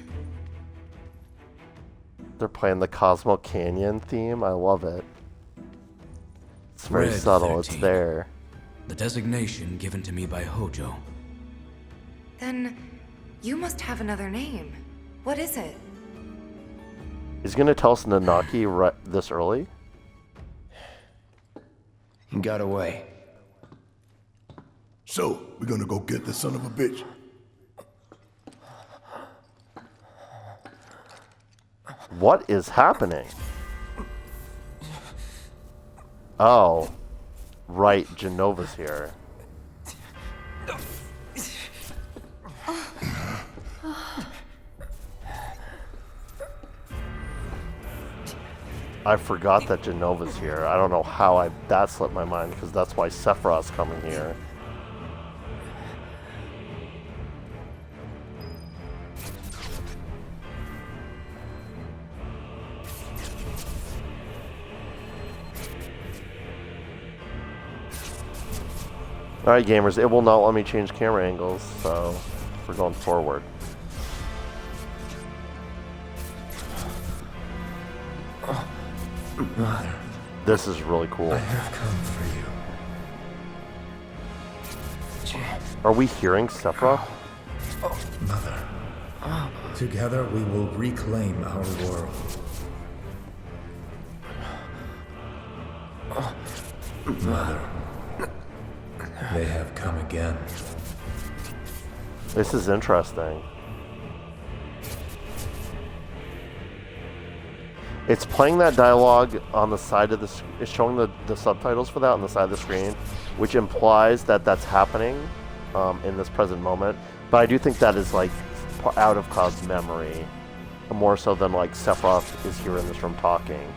They're playing the Cosmo Canyon theme. I love it. It's very Red subtle. 13. It's there. The designation given to me by Hojo. Then you must have another name. What is it? He's gonna tell us Nanaki right this early? He got away. So, we're gonna go get the son of a bitch. What is happening? Oh. Right, Genova's here. I forgot that Genova's here. I don't know how that slipped my mind, because that's why Sephiroth's coming here. Alright gamers, it will not let me change camera angles, so we're going forward. Mother. This is really cool. I have come for you. Are we hearing Sephiroth? Mother. Together we will reclaim our world. Mother. They have come again. This is interesting. It's playing that dialogue on the side of the it's showing the subtitles for that on the side of the screen, which implies that that's happening in this present moment. But I do think that is like out of Cloud's memory, more so than like Sephiroth is here in this room talking.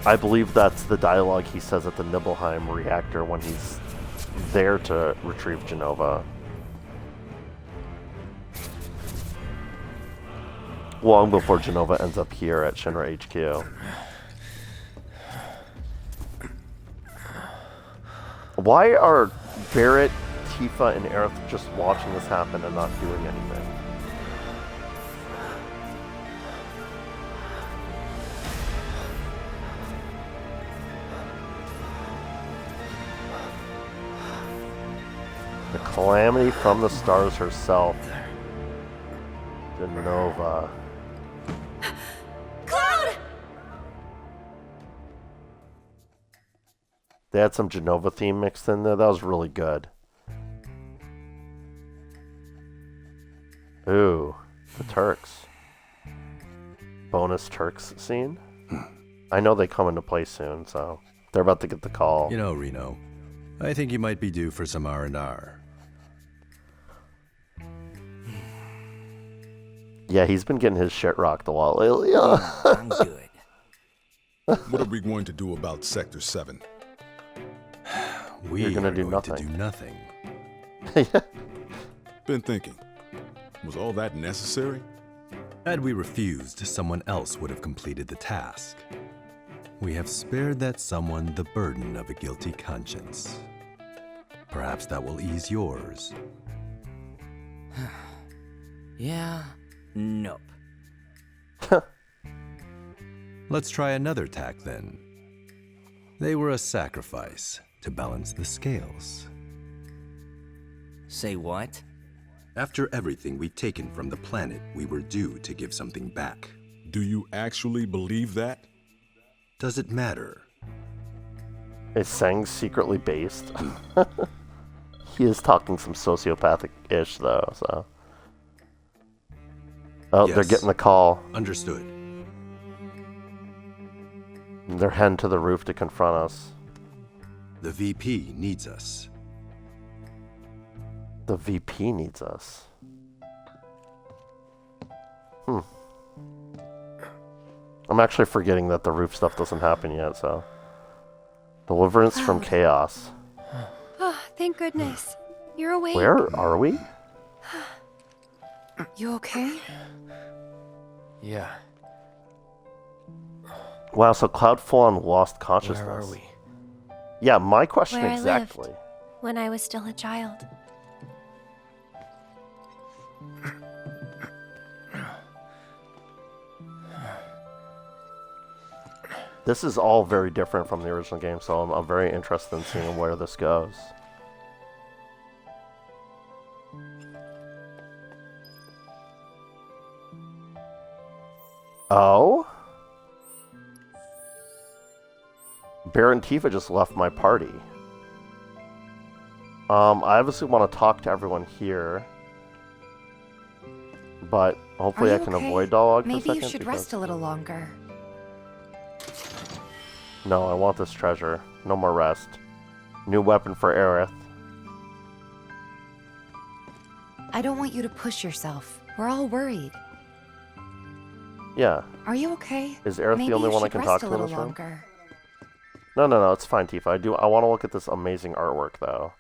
I believe that's the dialogue he says at the Nibelheim reactor when he's there to retrieve Jenova. long before Genova ends up here at Shinra HQ. Why are Barrett, Tifa, and Aerith just watching this happen and not doing anything? The Calamity from the Stars herself. Genova. Cloud! They had some Genova theme mixed in there. That was really good. Ooh, the Turks. Bonus Turks scene? I know they come into play soon, so they're about to get the call. You know, Reno, I think you might be due for some R&R. Yeah, he's been getting his shit rocked a lot lately. I'm good. What are we going to do about Sector 7? You're gonna do nothing. To do nothing. Been thinking. Was all that necessary? Had we refused, someone else would have completed the task. We have spared that someone the burden of a guilty conscience. Perhaps that will ease yours. Yeah. Nope. Let's try another tack then. They were a sacrifice to balance the scales. Say what? After everything we'd taken from the planet, we were due to give something back. Do you actually believe that? Does it matter? Is Sang secretly based? He is talking some sociopathic-ish though, so. Oh, yes. They're getting the call. Understood. They're heading to the roof to confront us. The VP needs us. The VP needs us. I'm actually forgetting that the roof stuff doesn't happen yet, so. Deliverance from chaos. Oh, thank goodness. You're awake. Where are we? You okay? Yeah. Wow, so Cloud full on lost consciousness. Where are we? Yeah, my question Where exactly. I lived when I was still a child. This is all very different from the original game, so I'm very interested in seeing where this goes. Oh? Bear and Tifa just left my party. I obviously want to talk to everyone here. But hopefully I can avoid dialogue for a second. Maybe you should rest a little longer. No, I want this treasure. No more rest. New weapon for Aerith. I don't want you to push yourself. We're all worried. Yeah. Are you okay? Is Aerith Maybe the only you one I should can rest talk a to in little this room? longer. No, it's fine, Tifa. I want to look at this amazing artwork, though.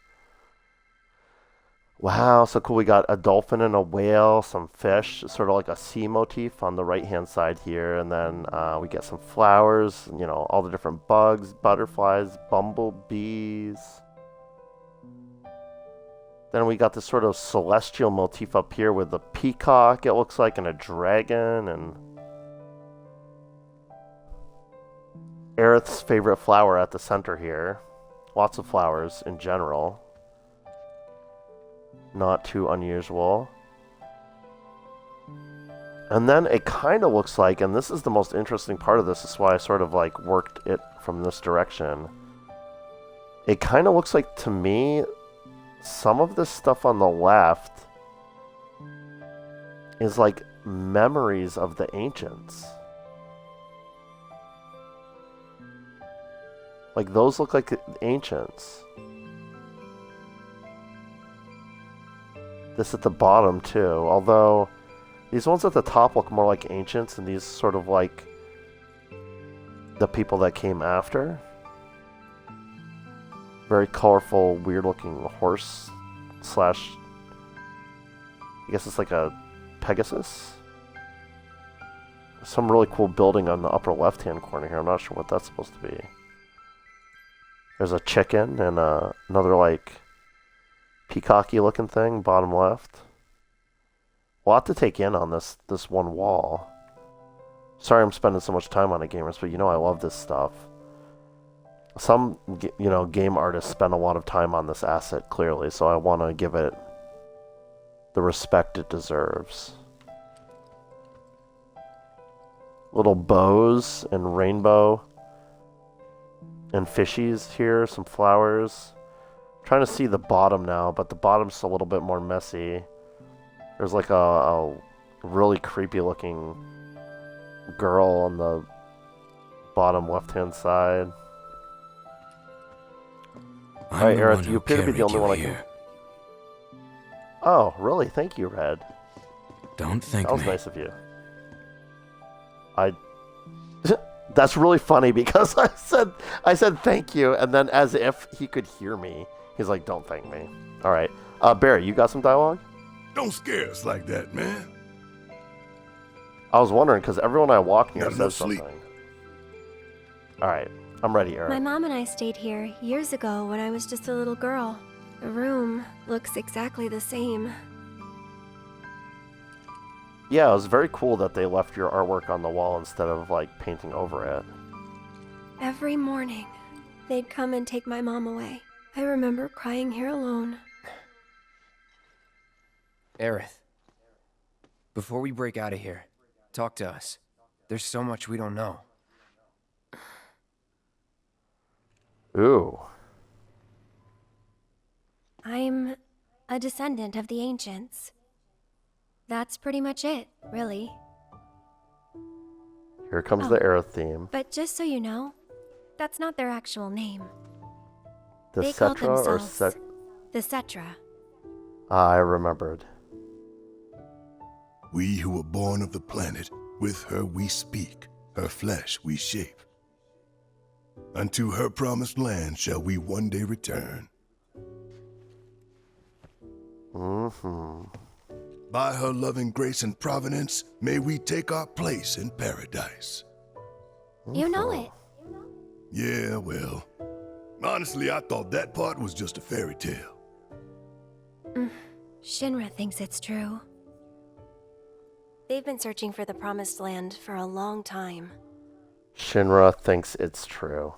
Wow, so cool. We got a dolphin and a whale, some fish, sort of like a sea motif on the right-hand side here, and then we get some flowers, you know, all the different bugs, butterflies, bumblebees. Then we got this sort of celestial motif up here with a peacock, it looks like, and a dragon, and Aerith's favorite flower at the center here. Lots of flowers in general. Not too unusual. And then it kind of looks like, and this is the most interesting part of this, is why I sort of like worked it from this direction. It kind of looks like, to me, some of this stuff on the left is like memories of the ancients. Like, those look like ancients. This at the bottom, too. Although, these ones at the top look more like ancients, and these sort of like the people that came after. Very colorful, weird-looking horse slash... I guess it's like a Pegasus? some really cool building on the upper left-hand corner here. I'm not sure what that's supposed to be. There's a chicken and another, like, peacocky-looking thing, bottom left. A lot to take in on this one wall. Sorry I'm spending so much time on it, gamers, but you know I love this stuff. Some, you know, game artists spend a lot of time on this asset, clearly, so I want to give it the respect it deserves. Little bows and rainbow and fishies here, some flowers. I'm trying to see the bottom now, but the bottom's a little bit more messy. There's like a really creepy looking girl on the bottom left-hand side. Alright, Aerith, you appear to be the only one I can... Oh, really? Thank you, Red. Don't thank me. That was nice of you. That's really funny because I said thank you, and then as if he could hear me, he's like, don't thank me. Alright. Barry, you got some dialogue? Don't scare us like that, man. I was wondering, because everyone I walk near says something. Alright, I'm ready, Aerith. My mom and I stayed here years ago when I was just a little girl. The room looks exactly the same. Yeah, it was very cool that they left your artwork on the wall instead of, like, painting over it. Every morning, they'd come and take my mom away. I remember crying here alone. Aerith, before we break out of here, talk to us. There's so much we don't know. Ooh. I'm a descendant of the ancients. That's pretty much it, really. Here comes the Aerith theme. But just so you know, that's not their actual name. The They called Cetra or themselves the Cetra. I remembered. We who were born of the planet, with her we speak, her flesh we shape. Unto her promised land shall we one day return. Mm-hmm. By her loving grace and providence, may we take our place in paradise. You know it. Yeah, well, honestly, I thought that part was just a fairy tale. Shinra thinks it's true. They've been searching for the Promised Land for a long time. Shinra thinks it's true.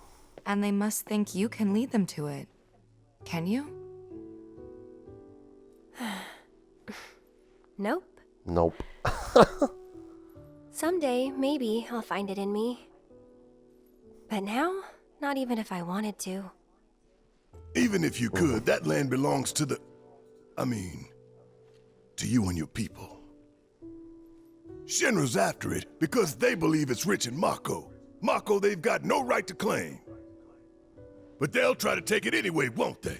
And they must think you can lead them to it. Can you? Nope. Nope. Someday, maybe, I'll find it in me. But now, not even if I wanted to. Even if you could, that land belongs to the... I mean, to you and your people. Shinra's after it because they believe it's rich in Mako. Mako they've got no right to claim. But they'll try to take it anyway, won't they?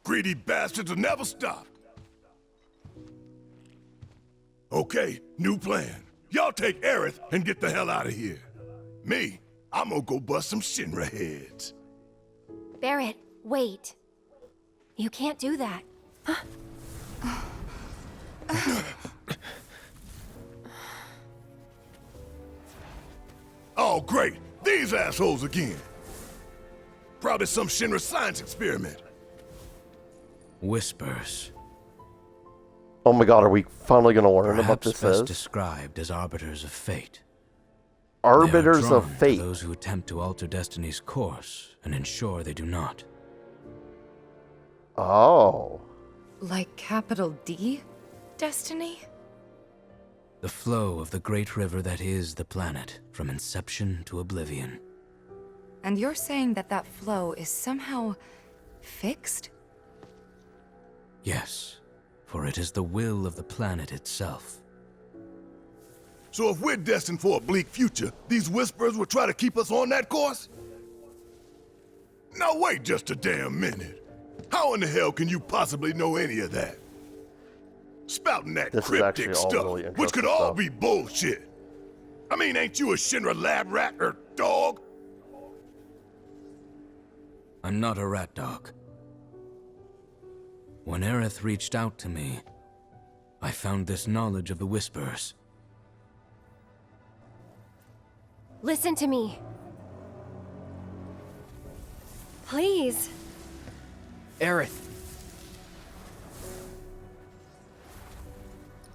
Greedy bastards will never stop. Okay, new plan. Y'all take Aerith and get the hell out of here. Me, I'm gonna go bust some Shinra heads. Barrett, wait. You can't do that. Oh, great. These assholes again. Probably some Shinra science experiment. Whispers. Oh my god, are we finally going to learn about Perhaps this best is? described as arbiters of fate. Arbiters They are of drawn fate. to those who attempt to alter destiny's course and ensure they do not. Oh. Like capital D? Destiny? The flow of the great river that is the planet, from inception to oblivion. And you're saying that that flow is somehow fixed? Yes, for it is the will of the planet itself. So if we're destined for a bleak future, these Whispers will try to keep us on that course? Now wait just a damn minute. How in the hell can you possibly know any of that? Spouting that This is cryptic actually all stuff, really which could interesting all stuff. be bullshit. I mean, ain't you a Shinra lab rat or dog? I'm not a rat dog. When Aerith reached out to me, I found this knowledge of the Whispers. Listen to me. Please. Aerith.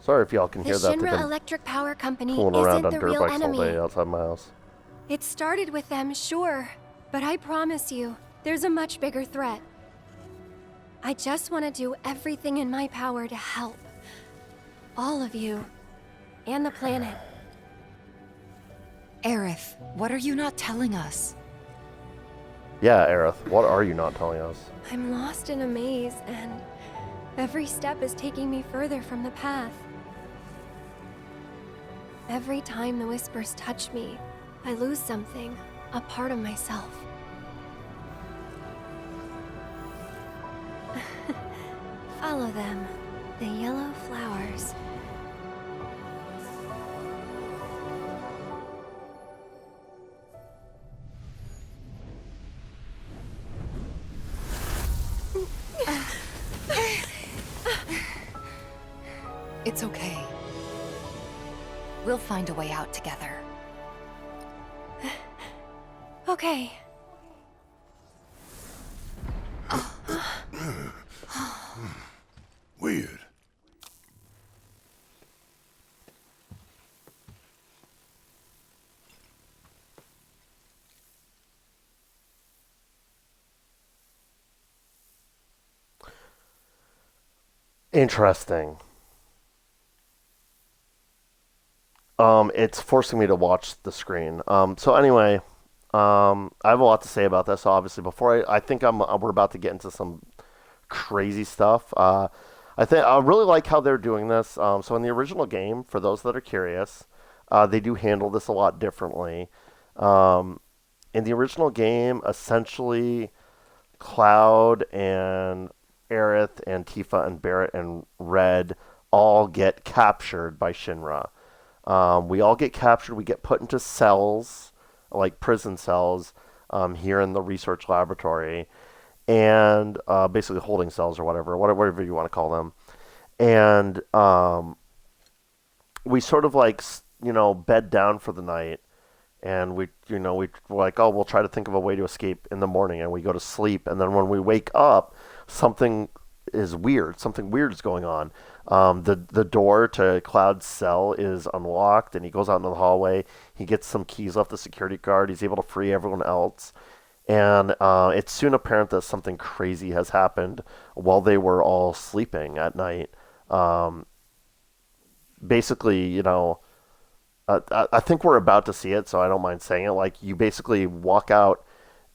Sorry if y'all can The hear that. They've Shinra been Electric Power Company fooling around isn't on the dirt real bikes all enemy. day outside my house. It started with them, sure, but I promise you, there's a much bigger threat. I just want to do everything in my power to help. All of you. And the planet. Aerith, what are you not telling us? Yeah, Aerith, what are you not telling us? I'm lost in a maze, and every step is taking me further from the path. Every time the whispers touch me, I lose something, a part of myself. Follow them, the yellow flowers. It's okay. We'll find a way out together. Okay. Weird. Interesting. It's forcing me to watch the screen. So anyway, I have a lot to say about this. Obviously, before I think we're about to get into some crazy stuff. I really like how they're doing this. So in the original game, for those that are curious, they do handle this a lot differently. In the original game, essentially, Cloud and Aerith and Tifa and Barrett and Red all get captured by Shinra. We all get captured. We get put into cells, like prison cells, here in the research laboratory, and basically holding cells or whatever you want to call them. And we sort of like, bed down for the night, and we're like, oh, we'll try to think of a way to escape in the morning, and we go to sleep, and then when we wake up, something is weird. Something weird is going on. The door to Cloud's cell is unlocked, and he goes out into the hallway. He gets some keys off the security guard. He's able to free everyone else. And it's soon apparent that something crazy has happened while they were all sleeping at night. Basically, I think we're about to see it, so I don't mind saying it. Like, you basically walk out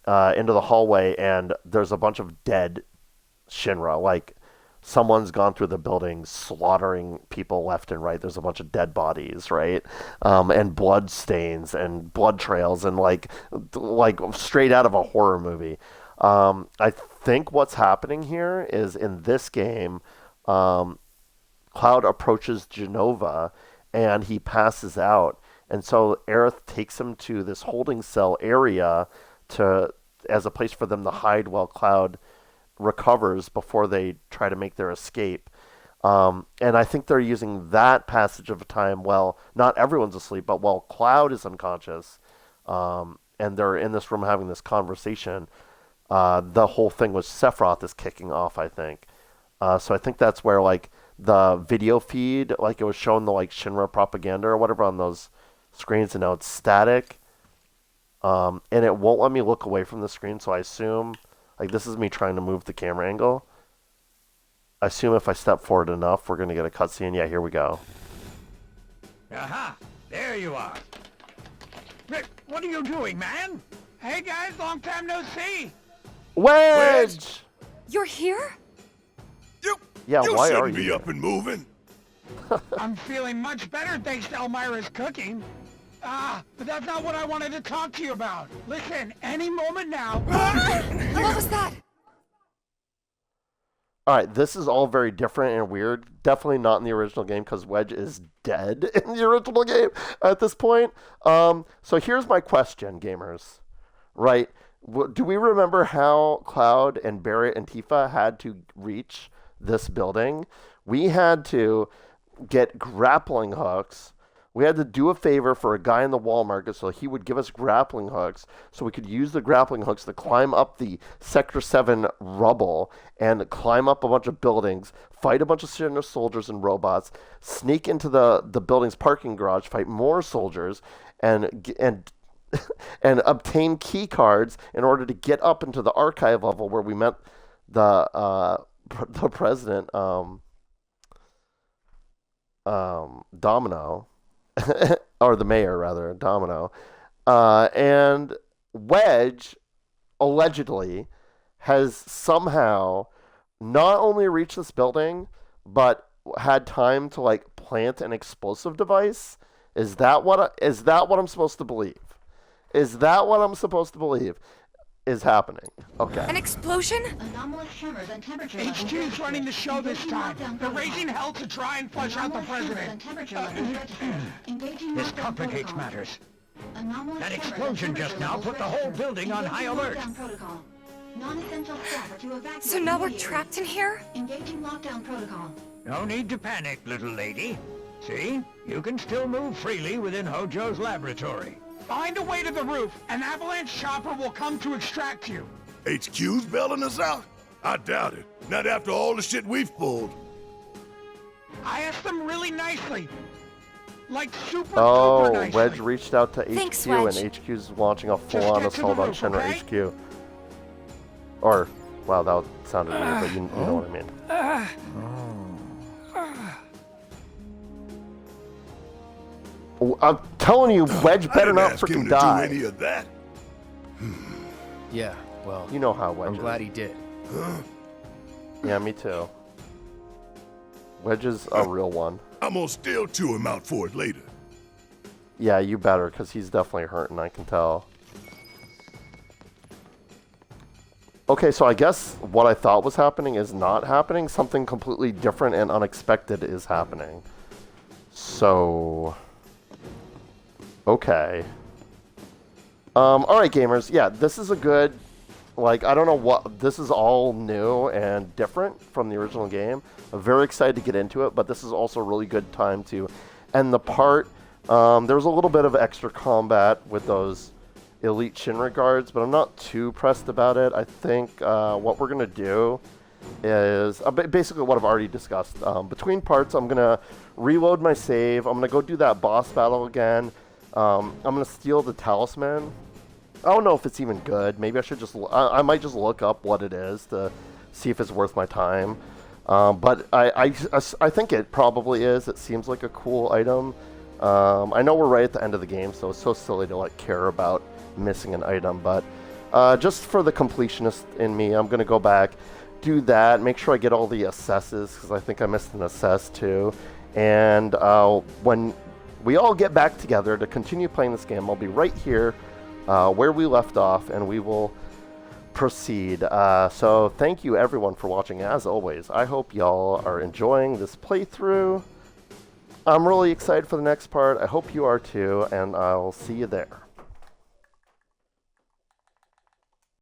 into the hallway, and there's a bunch of dead Shinra. Like, someone's gone through the building slaughtering people left and right. There's a bunch of dead bodies, right? And blood stains and blood trails, and like straight out of a horror movie. I think what's happening here is, in this game, Cloud approaches Genova and he passes out. And so Aerith takes him to this holding cell area as a place for them to hide while Cloud recovers before they try to make their escape. And I think they're using that passage of time while not everyone's asleep, but while Cloud is unconscious, and they're in this room having this conversation. The whole thing with Sephiroth is kicking off, I think. So I think that's where, like, the video feed, like, it was showing the, like, Shinra propaganda or whatever on those screens, and now it's static. And it won't let me look away from the screen, so I assume, like, this is me trying to move the camera angle. I assume if I step forward enough, we're going to get a cutscene. Yeah, here we go. Aha! There you are. Rick, what are you doing, man? Hey, guys, long time no see. Wedge! You're here? Yeah, you why are shouldn't you be here? up and moving. I'm feeling much better thanks to Elmira's cooking. But that's not what I wanted to talk to you about. Listen, any moment now... What was that? Alright, this is all very different and weird. Definitely not in the original game, because Wedge is dead in the original game at this point. So here's my question, gamers. Right? Do we remember how Cloud and Barrett and Tifa had to reach this building? We had to get grappling hooks, We had to do a favor for a guy in the wall market so he would give us grappling hooks so we could use the grappling hooks to climb up the Sector 7 rubble and climb up a bunch of buildings, fight a bunch of Sinner soldiers and robots, sneak into the building's parking garage, fight more soldiers, and obtain key cards in order to get up into the archive level where we met the president, Domino. Or the mayor, rather, Domino. And Wedge, allegedly, has somehow not only reached this building, but had time to, like, plant an explosive device. Is that what I'm supposed to believe? Is that what I'm supposed to believe is happening? Okay. An explosion? HQ's running the show this time. They're raising hell to try and flush out the president. This complicates matters. That explosion just now put the whole building on high alert. So now we're trapped in here? Engaging lockdown protocol. No need to panic, little lady. See? You can still move freely within Hojo's laboratory. Find a way to the roof. An avalanche chopper will come to extract you. HQ's bailing us out? I doubt it. Not after all the shit we've pulled. I asked them really nicely. Like super nicely. Wedge reached out to Thanks, HQ, Wedge. and HQ's launching a full-on assault on Shinra HQ. Or, wow, that sounded weird, but you know what I mean. I'm telling you, Wedge better not freaking die. Do any of that. Yeah, well, You know how Wedge I'm is. glad he did. Yeah, me too. Wedge is a real one. I'm gonna still chew him out for it later. Yeah, you better, because he's definitely hurting, I can tell. Okay, so I guess what I thought was happening is not happening. Something completely different and unexpected is happening. So... okay. Alright, gamers. Yeah, this is a good... like, I don't know what... this is all new and different from the original game. I'm very excited to get into it, but this is also a really good time to end the part. There was a little bit of extra combat with those elite Shinra guards, but I'm not too pressed about it. I think what we're going to do is basically what I've already discussed. Between parts, I'm going to reload my save. I'm going to go do that boss battle again. I'm going to steal the talisman. I don't know if it's even good. Maybe I should just... I might just look up what it is to see if it's worth my time. But I think it probably is. It seems like a cool item. I know we're right at the end of the game, so it's so silly to like care about missing an item. But just for the completionist in me, I'm going to go back, do that, make sure I get all the assesses, because I think I missed an assess too. And when we all get back together to continue playing this game, I'll be right here where we left off, and we will proceed. So thank you everyone for watching. As always, I hope y'all are enjoying this playthrough. I'm really excited for the next part. I hope you are too, and I'll see you there.